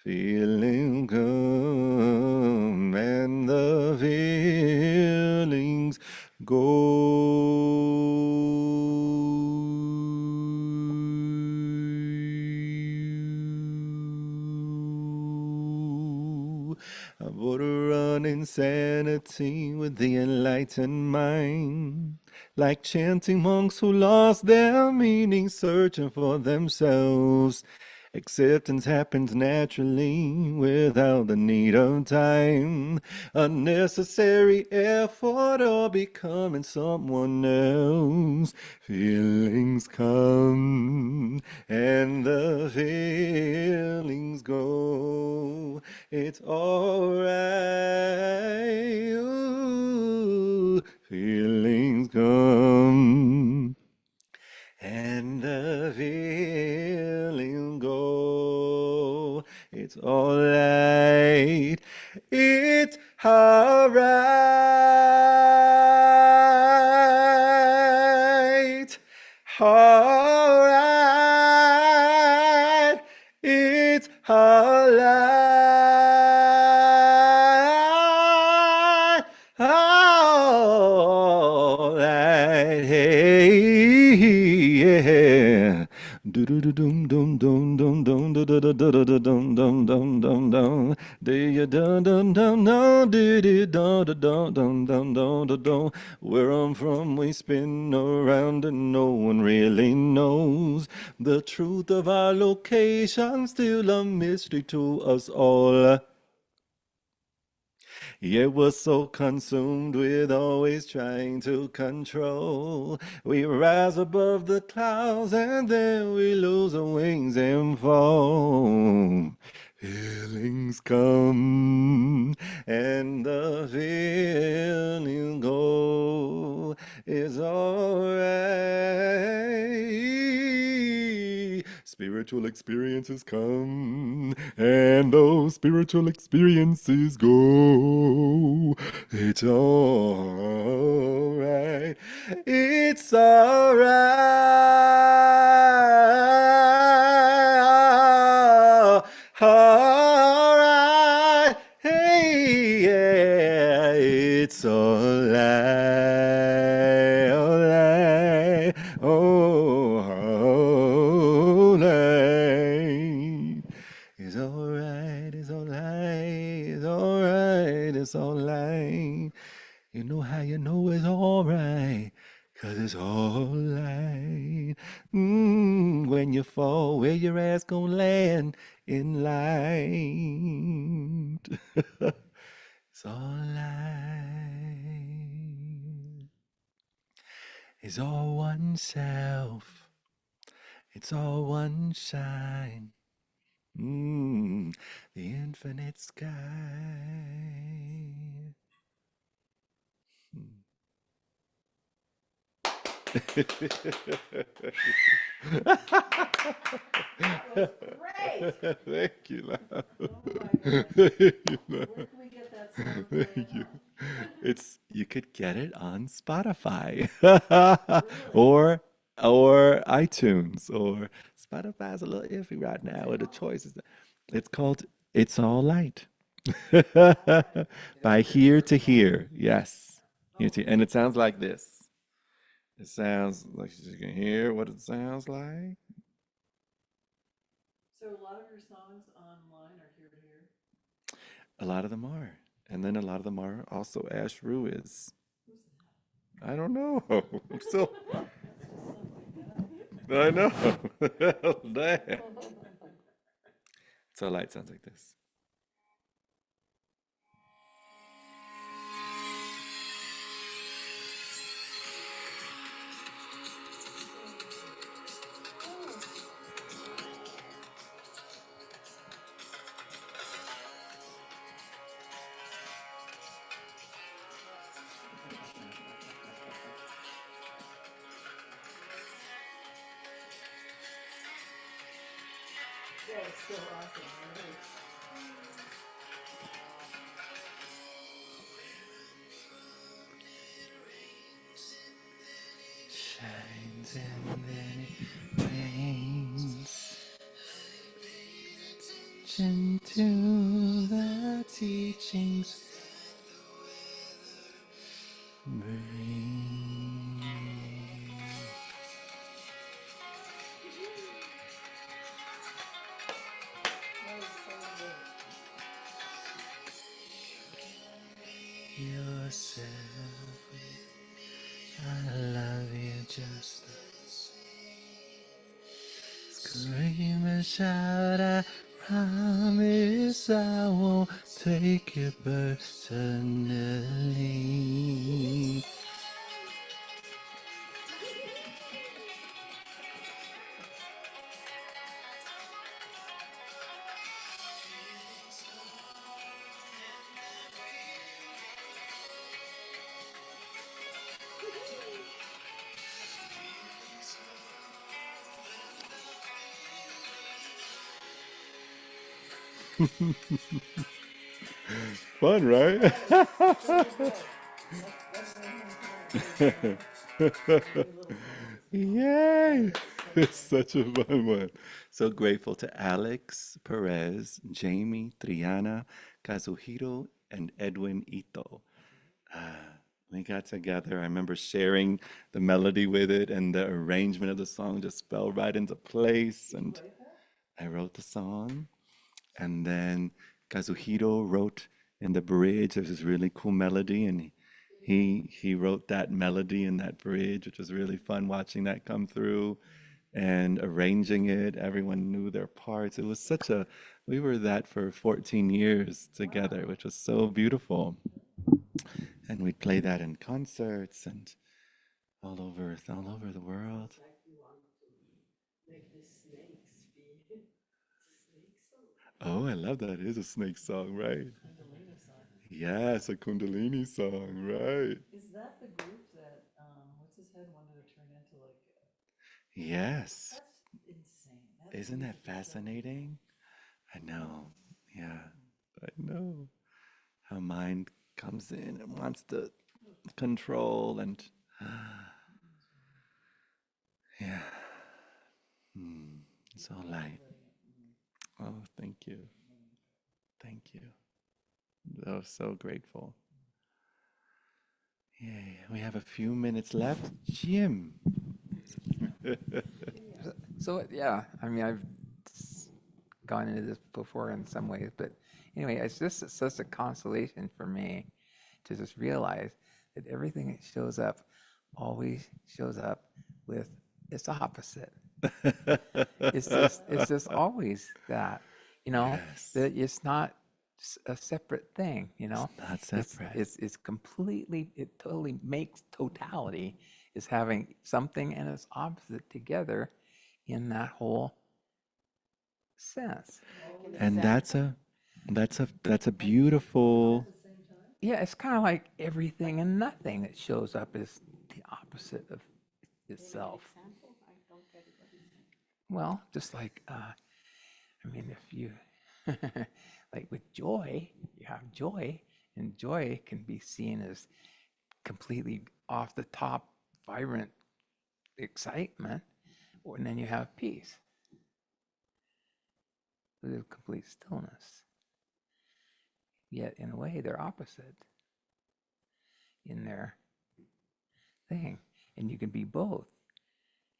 Feelings come and the feelings go. I border on insanity with the enlightened mind. Like chanting monks who lost their meaning, searching for themselves. Acceptance happens naturally without the need of time. Unnecessary effort or becoming someone else. Feelings come and the feelings go. It's alright. Ooh, feelings come and the feeling go. It's all right. It's alright. Alright. It's alright. Alright. Hey, yeah. Do do do dum dum dum dum dum do do do do do do dum dum dum dum dum. Do you dum dum dum dum do do dum dum dum dum dum dum dum. Where I'm from, we spin around and no one really knows the truth of our location. Still a mystery to us all. Yet we're so consumed with always trying to control. We rise above the clouds and then we lose our wings and fall. Feelings come and the feelings go. It's alright. Spiritual experiences come and those spiritual experiences go. It's alright. It's alright. Alright. Hey, yeah, it's alright. Alright. Oh, alright. It's alright, it's alright, it's alright, it's alright. You know how you know it's alright, 'cause it's alright. When you fall, where your ass gonna land in line. It's alright. It's all one self. It's all one shine. The infinite sky. Great. Thank you, love. God. Thank you, Where love. can we get that song Thank played you. on? You could get it on Spotify Really? or iTunes or Spotify's a little iffy right now with the choices. It's called It's All Light. By Here to Here. Yes. Here to, and it sounds like this. It sounds like you can hear what it sounds like. So a lot of your songs online are here to hear. A lot of them are. And then a lot of them are also Ash Ruiz. Who's that? I don't know. I'm still, That's just something. I know. Damn. So light sounds like this. Yeah, it's still rocking, right? Shines and then it rains. Attention to the teachings bring. That was so good. yourself. I love you just the scream and shout. I promise I won't take it personally. Fun, right? Yay! It's such a fun one. So grateful to Alex Perez, Jamie, Triana, Kazuhiro, and Edwin Ito. We got together. I remember sharing the melody with it, and the arrangement of the song just fell right into place. And I wrote the song, and then Kazuhiro wrote in the bridge. There's this really cool melody, and he wrote that melody in that bridge, which was really fun watching that come through and arranging it. Everyone knew their parts. It was such a we were that for 14 years together, which was so beautiful. And we'd play that in concerts and all over the world. Oh, I love that. It is a snake song, right? Yeah, it's a Kundalini song, right? Is that the group that, what's his head wanted to turn into like, Yes. that's insane. Isn't that fascinating? I know. Yeah, I know. How mind comes in and wants to control and yeah. So light. Oh, thank you. Thank you. I was so grateful. Yay. We have a few minutes left. Jim. So yeah, I mean, I've gone into this before in some ways, but anyway, it's just such a consolation for me to just realize that everything that shows up always shows up with its opposite. It's just always that, Yes. that it's not a separate thing, Not separate. It's completely, it totally makes totality is having something and its opposite together in that whole sense. And that's a beautiful Yeah, it's kind of like everything and nothing that shows up is the opposite of itself. Example? I don't get it. What is it? Well, just like, I mean, if you, like with joy, you have joy, and joy can be seen as completely off the top, vibrant excitement, and then you have peace. With complete stillness. Yet, in a way, they're opposite in their thing. And you can be both.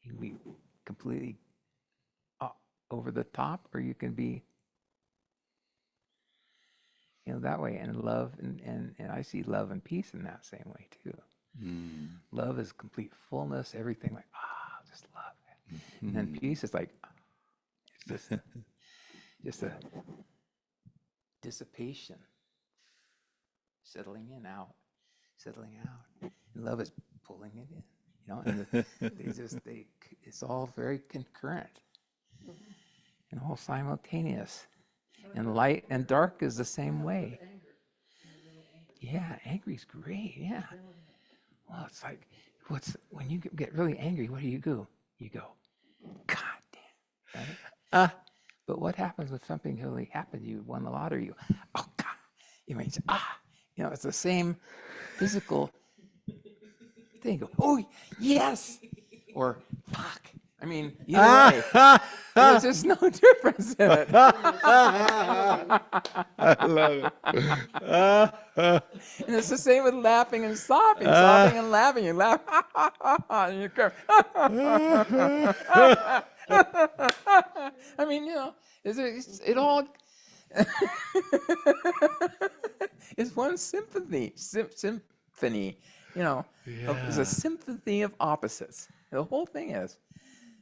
You can be completely over the top, or you can be, that way. And love, and I see love and peace in that same way, too. Love is complete fullness, everything like, just love it. And then peace is like, it's just a dissipation, settling out. And love is pulling it in, and it's all very concurrent and all simultaneous. And light and dark is the same way. Yeah, angry's great, yeah. Well, it's like, when you get really angry, what do? You go, God damn, right? But what happens if something really happened to you, won the lottery, you, oh God, it means, it's the same physical thing. Go, oh, yes, or fuck. I mean, either way, there's just no difference in it. I love it. And it's the same with laughing and sobbing and laughing. You laugh, and you go, I mean, it all. It's one symphony, you know, it's Yeah. a symphony of opposites. The whole thing is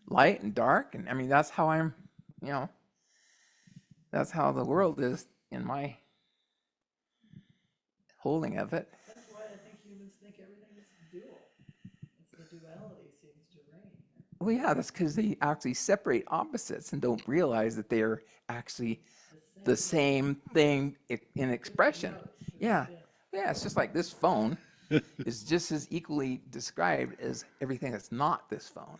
light and dark, and I mean that's how I'm, you know, that's how the world is in my holding of it. That's why I think humans think everything is dual. It's the duality seems to reign. Well, yeah, that's because they actually separate opposites and don't realize that they're actually the same thing in expression. Yeah, yeah, it's just like this phone is just as equally described as everything that's not this phone.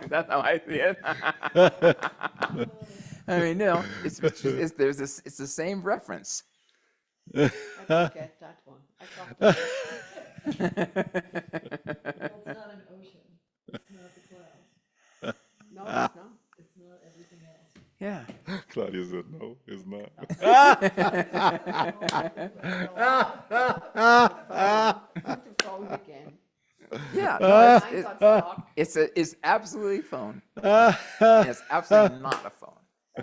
That's how I see it. I mean, you know, it's the same reference. I forget that one. I got Well, it's not an ocean. It's not the clouds. no, it's not. It's not everything else. Yeah. Claudia said no, it's not. Put the phone again. Yeah, I got stuck. it's absolutely a phone. And it's absolutely not a phone.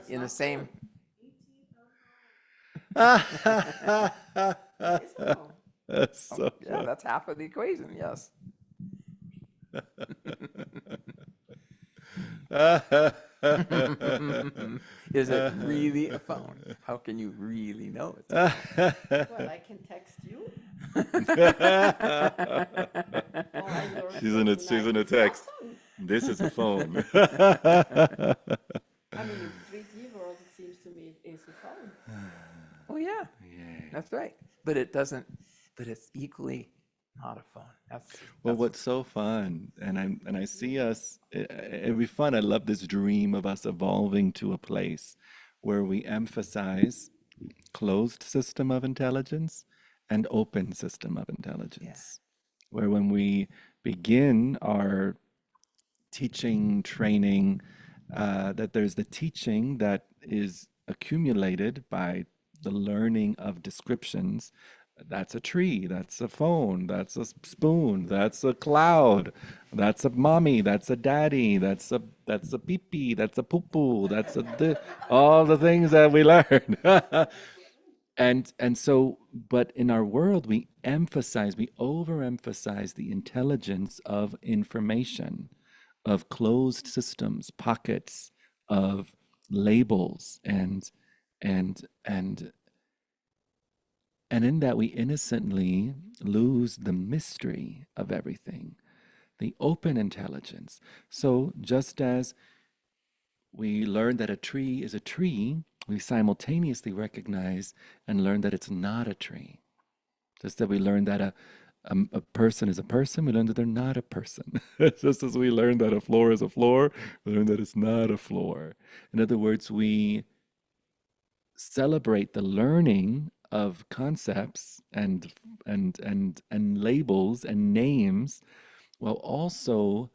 In the same. It's a phone. That's so Yeah, that's half of the equation. Yes. Is it really a phone? How can you really know it's a phone? Well, I can text you. She's in a text. This is a phone. I mean, in 3D world, it seems to me it is a phone. Oh yeah, that's right. But it doesn't. But it's equally not a phone. Well, what's so fun, and I see us. It'd be fun. I love this dream of us evolving to a place where we emphasize closed system of intelligence and open system of intelligence. Where when we begin our teaching training, that there's the teaching that is accumulated by the learning of descriptions. That's a tree, that's a phone, that's a spoon, that's a cloud, that's a mommy, that's a daddy, that's a pee-pee, that's a poo-poo, that's all the things that we learn. And so, but in our world, we overemphasize the intelligence of information, of closed systems, pockets of labels, and in that we innocently lose the mystery of everything, the open intelligence. So just as we learn that a tree is a tree, we simultaneously recognize and learn that it's not a tree. Just that we learn that a person is a person, we learn that they're not a person. Just as we learn that a floor is a floor, we learn that it's not a floor. In other words, we celebrate the learning of concepts and labels and names, while also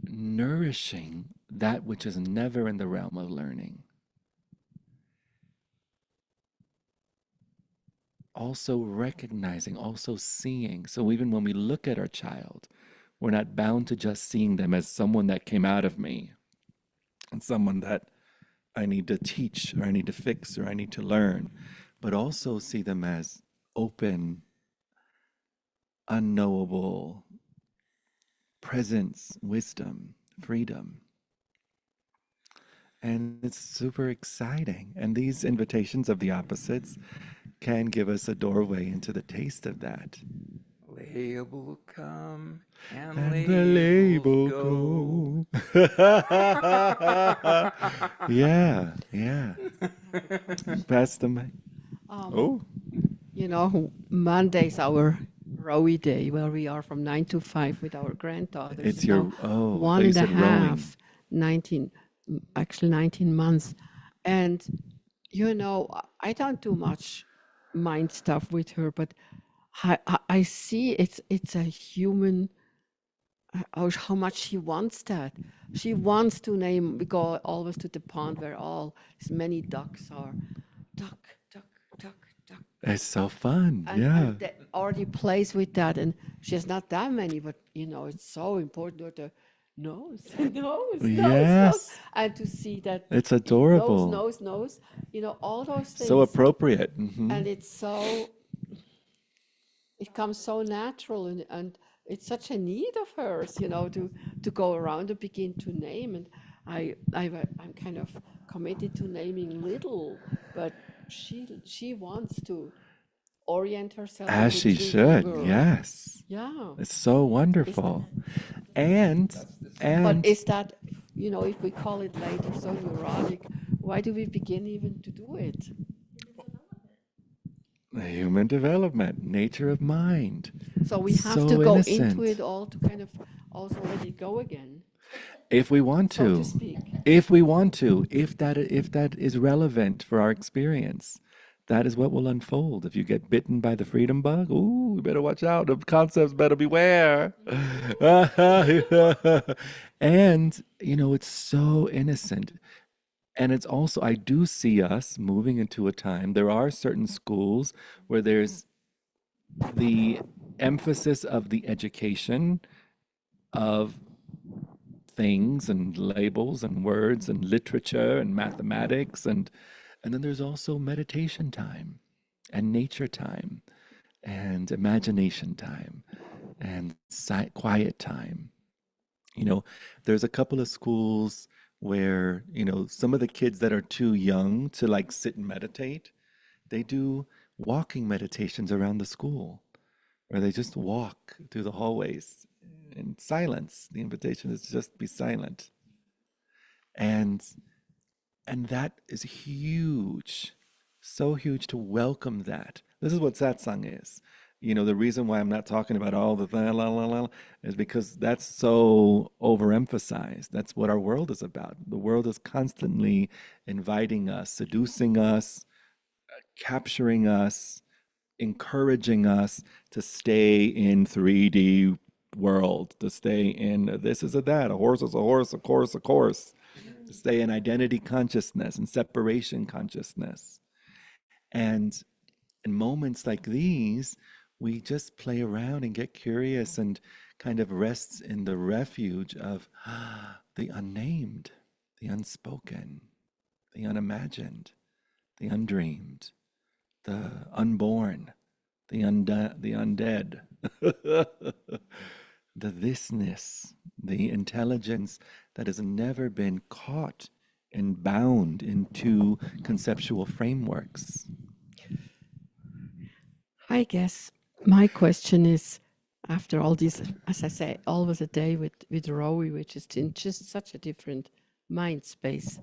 nourishing that which is never in the realm of learning. Also recognizing, also seeing. So even when we look at our child, we're not bound to just seeing them as someone that came out of me and someone that I need to teach or I need to fix or I need to learn, but also see them as open, unknowable presence, wisdom, freedom. And it's super exciting. And these invitations of the opposites can give us a doorway into the taste of that. Label come and The label go. Yeah. Pass the mic. Oh, You know, Monday's our Rowie day, where we are from 9 to 5 with our granddaughters. it's you your, know, oh, I one thought you and a said rowing. half, 19, actually 19 months. And, you know, I don't do much mind stuff with her, but I see it's a human, how much she wants that. She wants to name, we go always to the pond where all these many ducks are. Duck, duck, duck, duck. It's so fun. And Yeah. that already plays with that, and she has not that many, but it's so important. Or the nose, nose, Yes, and to see that it's nose, adorable. nose, all those So things, appropriate. and it comes so natural, and it's such a need of hers, to go around and begin to name. And I'm kind of committed to naming little, but she wants to orient herself in As the she 3D should. world. Yes. Yeah. It's so wonderful. And But and is that, if we call it later so neurotic, why do we begin even to do it? human development, nature of mind. So we have to So go into innocent. it all to kind of also let it go again, If we want so to to. speak. If we want to, if that is relevant for our experience, that is what will unfold. If you get bitten by the freedom bug, ooh, you better watch out. The concepts better beware. And, it's so innocent. And it's also, I do see us moving into a time. There are certain schools where there's the emphasis of the education of things and labels and words and literature and mathematics, and then there's also meditation time and nature time and imagination time and quiet time. you know there's a couple of schools where some of the kids that are too young to like sit and meditate, they do walking meditations around the school where they just walk through the hallways in silence. The invitation is just be silent. And and that is huge, so huge, to welcome that. This is what satsang is. The reason why I'm not talking about all the la la la is because that's so overemphasized. That's what our world is about. The world is constantly inviting us, seducing us, capturing us, encouraging us to stay in 3D world, to stay in this is a that, a horse is a horse, a course, a course, to stay in identity consciousness and separation consciousness. And in moments like these, we just play around and get curious and kind of rests in the refuge of the unnamed, the unspoken, the unimagined, the undreamed, the unborn, the undead, the thisness, the intelligence that has never been caught and bound into conceptual frameworks. I guess my question is, after all this, as I say, always a day with Rowie, which is in just such a different mind space.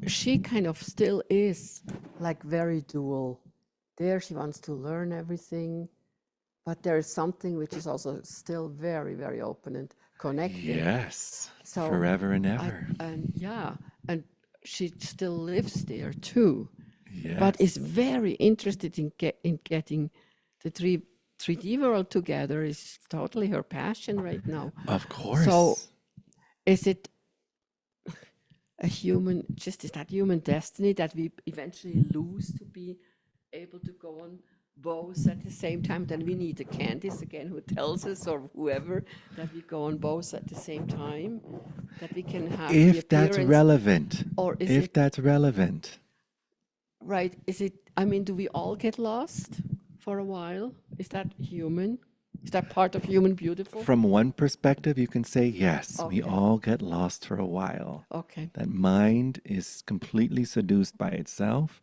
She kind of still is like very dual. There she wants to learn everything, but there is something which is also still very, very open and connected. Yes, So forever and ever. And she still lives there too, but Yes. is very interested in getting the 3D world together. Is totally her passion right now. Of course. So is it is that human destiny that we eventually lose to be able to go on both at the same time? Then we need the Candice again who tells us, or whoever, that we go on both at the same time, that we can have the If that's appearance. relevant. Or is If it that's relevant. right? Is it, I mean, do we all get lost for a while? Is that human? Is that part of human beautiful? From one perspective, you can say yes, we Okay. all get lost for a while. Okay. That mind is completely seduced by itself,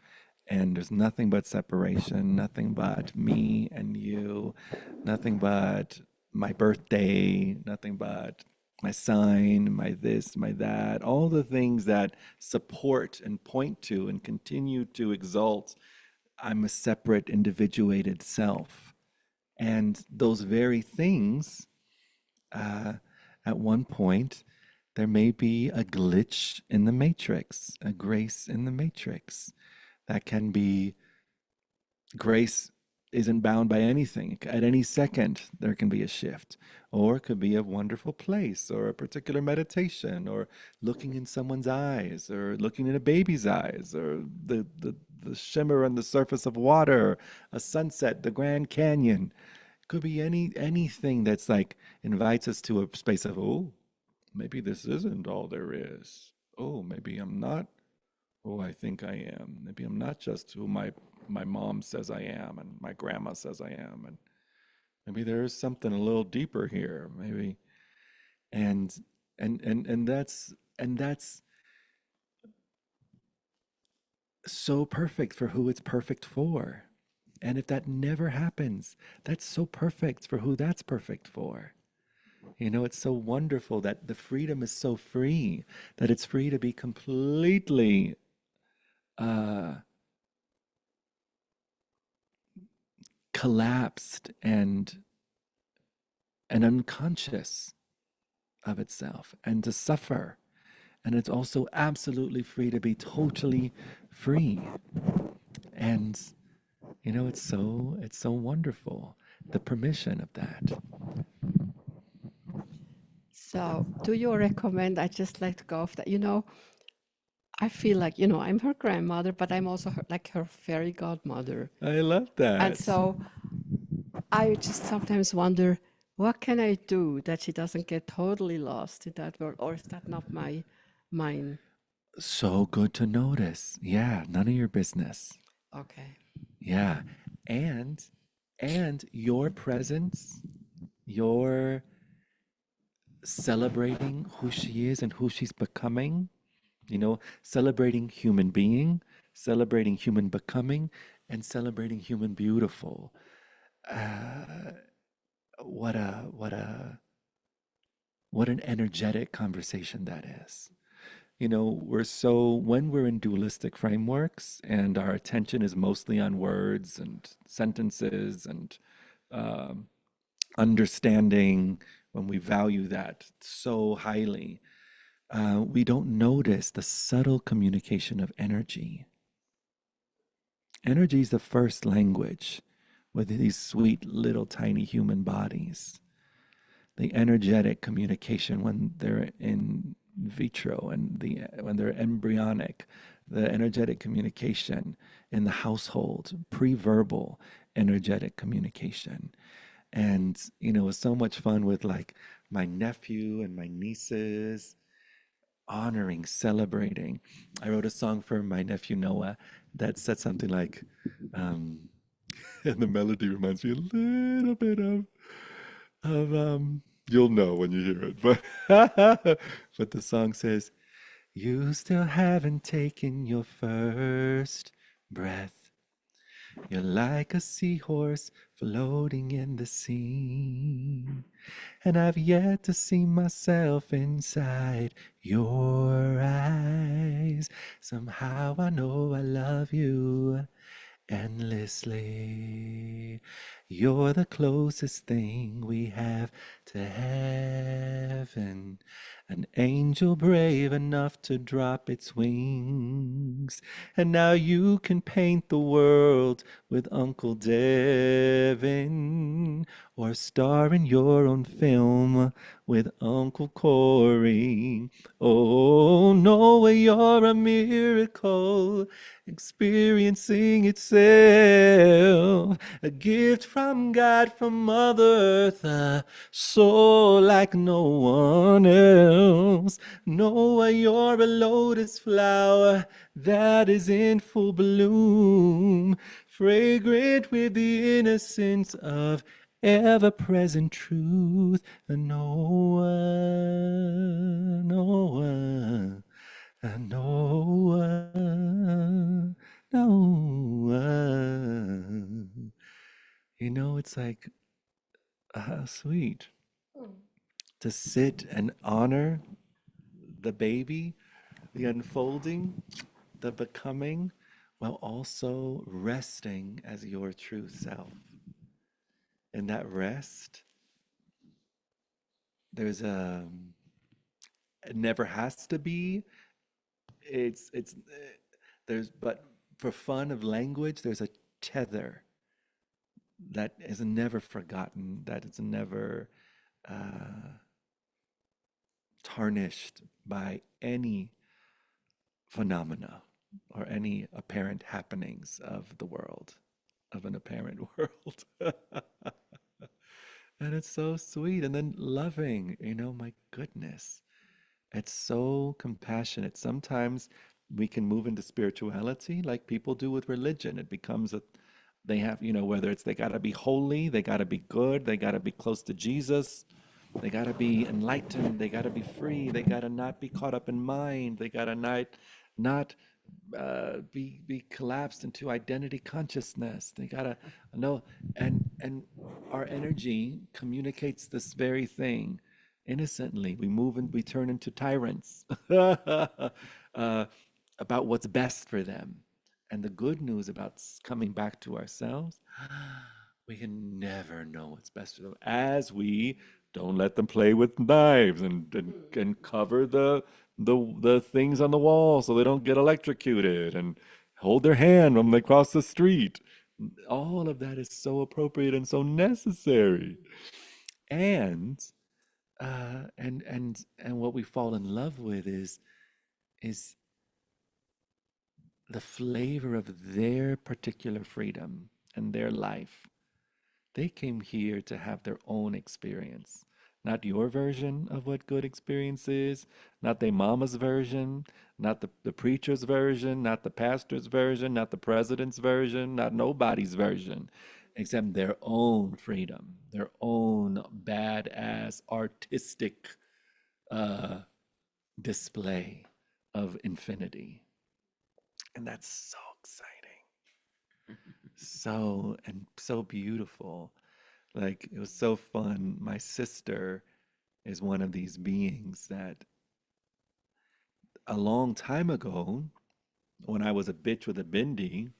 and there's nothing but separation, nothing but me and you, nothing but my birthday, nothing but my sign, my this, my that, all the things that support and point to and continue to exalt I'm a separate, individuated self. And those very things, uh, at one point, there may be a glitch in the matrix, a grace in the matrix. That can be grace isn't bound by anything. At any second, there can be a shift, or it could be a wonderful place, or a particular meditation, or looking in someone's eyes, or looking in a baby's eyes, or the shimmer on the surface of water, a sunset, the Grand Canyon. Could be anything that's like invites us to a space of, oh, maybe this isn't all there is. Oh, maybe I'm not who I think I am. Maybe I'm not just who my mom says I am and my grandma says I am, and maybe there is something a little deeper here. Maybe and and that's so perfect for who it's perfect for. And if that never happens, that's so perfect for who that's perfect for. You know, it's so wonderful that the freedom is so free, that it's free to be completely uh, collapsed and unconscious of itself and to suffer. And it's also absolutely free to be totally free. And you know, it's so wonderful, the permission of that. So, do you recommend I just let go of that? I feel like, I'm her grandmother, but I'm also like her fairy godmother. I love And that. so I just sometimes wonder, what can I do that she doesn't get totally lost in that world? Or is that not mine? So good to notice. Yeah, none of your business. Okay. Yeah. And your presence, your celebrating who she is and who she's becoming, celebrating human being, celebrating human becoming, and celebrating human beautiful. Uh, what an energetic conversation that is. When we're in dualistic frameworks and our attention is mostly on words and sentences and um, understanding, when we value that so highly, we don't notice the subtle communication of energy. Energy is the first language with these sweet little tiny human bodies. The energetic communication when they're in vitro and when they're embryonic, the energetic communication in the household, pre-verbal energetic communication. And it was so much fun with like my nephew and my nieces, honoring, celebrating. I wrote a song for my nephew Noah that said something like, um, and the melody reminds me a little bit of you'll know when you hear it, but but the song says, "You still haven't taken your first breath. You're like a seahorse floating in the sea. And I've yet to see myself inside your eyes. Somehow I know I love you endlessly. You're the closest thing we have to heaven. An angel brave enough to drop its wings. And now you can paint the world with Uncle Devin, or star in your own film with Uncle Corey. Oh, Noah, you're a miracle, experiencing itself, a gift from God, from Mother Earth, a soul like no one else. Noah, you're a lotus flower that is in full bloom, fragrant with the innocence of ever-present truth. Noah, Noah, Noah, Noah. It's like sweet to sit and honor the baby, the unfolding, the becoming, while also resting as your true self. In that rest, there's it never has to be. There's, but for fun of language, there's a tether that is never forgotten, that is never uh, tarnished by any phenomena or any apparent happenings of the world, of an apparent world. And it's so sweet. And then loving, my goodness. It's so compassionate. Sometimes we can move into spirituality like people do with religion. It becomes they have, whether it's they got to be holy, they got to be good, they got to be close to Jesus, they got to be enlightened, they got to be free, they got to not be caught up in mind, they got to not be collapsed into identity consciousness. They gotta know, and our energy communicates this very thing innocently. We move and we turn into tyrants about what's best for them. And the good news about coming back to ourselves, we can never know what's best for them as we don't let them play with knives and cover the things on the wall so they don't get electrocuted and hold their hand when they cross the street. All of that is so appropriate and so necessary. And and what we fall in love with is the flavor of their particular freedom and their life. They came here to have their own experience, not your version of what good experience is, not their mama's version, not the preacher's version, not the pastor's version, not the president's version, not nobody's version, except their own freedom, their own badass artistic uh, display of infinity. And that's so exciting. So beautiful. Like it was so fun. My sister is one of these beings that a long time ago, when I was a bitch with a bindi,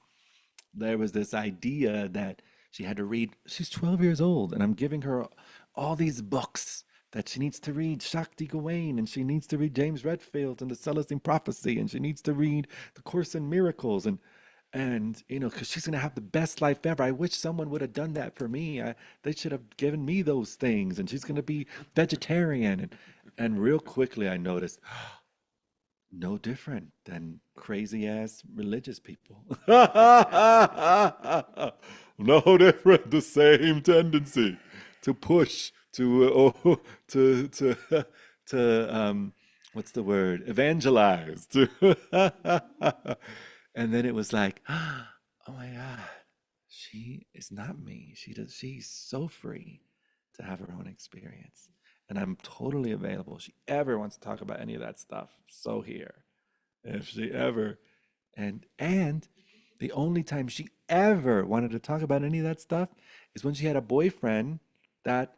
there was this idea that she had to read. She's 12 years old, and I'm giving her all these books that she needs to read Shakti Gawain, and she needs to read James Redfield and the Celestine Prophecy, and she needs to read The Course in Miracles, and because she's gonna have the best life ever. I wish someone would have done that for me. They should have given me those things, and she's gonna be vegetarian, and real quickly I noticed no different than crazy ass religious people. No different, the same tendency to push, to what's the word? Evangelize. And then it was like, oh my God, she is not me. She's so free to have her own experience. And I'm totally available. If she ever wants to talk about any of that stuff, so here. If she ever, and the only time she ever wanted to talk about any of that stuff is when she had a boyfriend that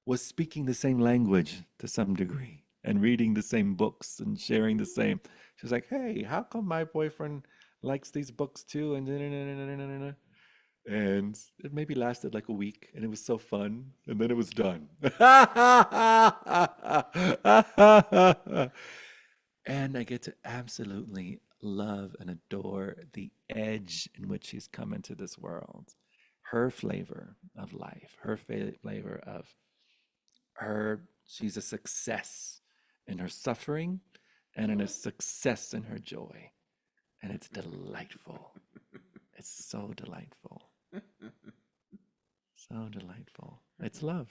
was speaking the same language to some degree and reading the same books and sharing the same. She was like, "Hey, how come my boyfriend likes these books too?" And it maybe lasted like a week, and it was so fun, and then it was done. And I get to absolutely love and adore the edge in which she's come into this world. Her flavor of life, her flavor of she's a success in her suffering and in a success in her joy. And it's delightful. It's so delightful. So delightful. It's love.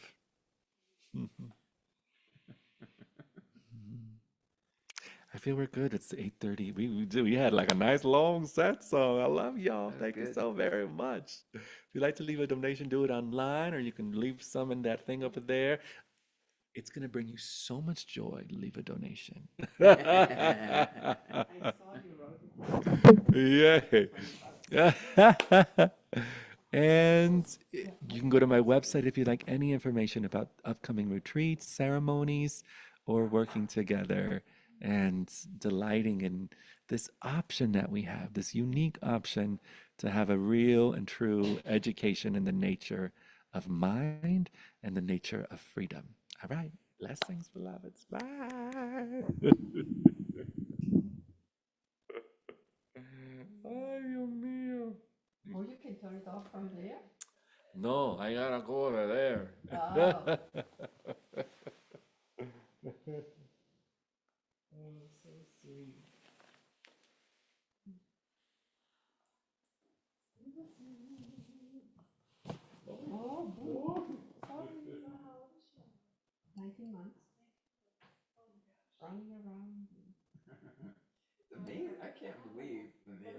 I feel we're good. It's 8:30. We had like a nice long set song. I love y'all. That's Thank you good. so very much. If you'd like to leave a donation, do it online, or you can leave some in that thing over there. It's gonna bring you so much joy to leave a donation. I saw you wrote it. Yay. And you can go to my website if you'd like any information about upcoming retreats, ceremonies, or working together and delighting in this option that we have, this unique option to have a real and true education in the nature of mind and the nature of freedom. All right. Blessings, beloveds. Bye. Ay, Dios mío. Oh, you can turn it off from there? No, I gotta go over there. Oh. Oh, so sweet. Oh, sorry. 18 months. Running around. It's amazing. I can't believe when they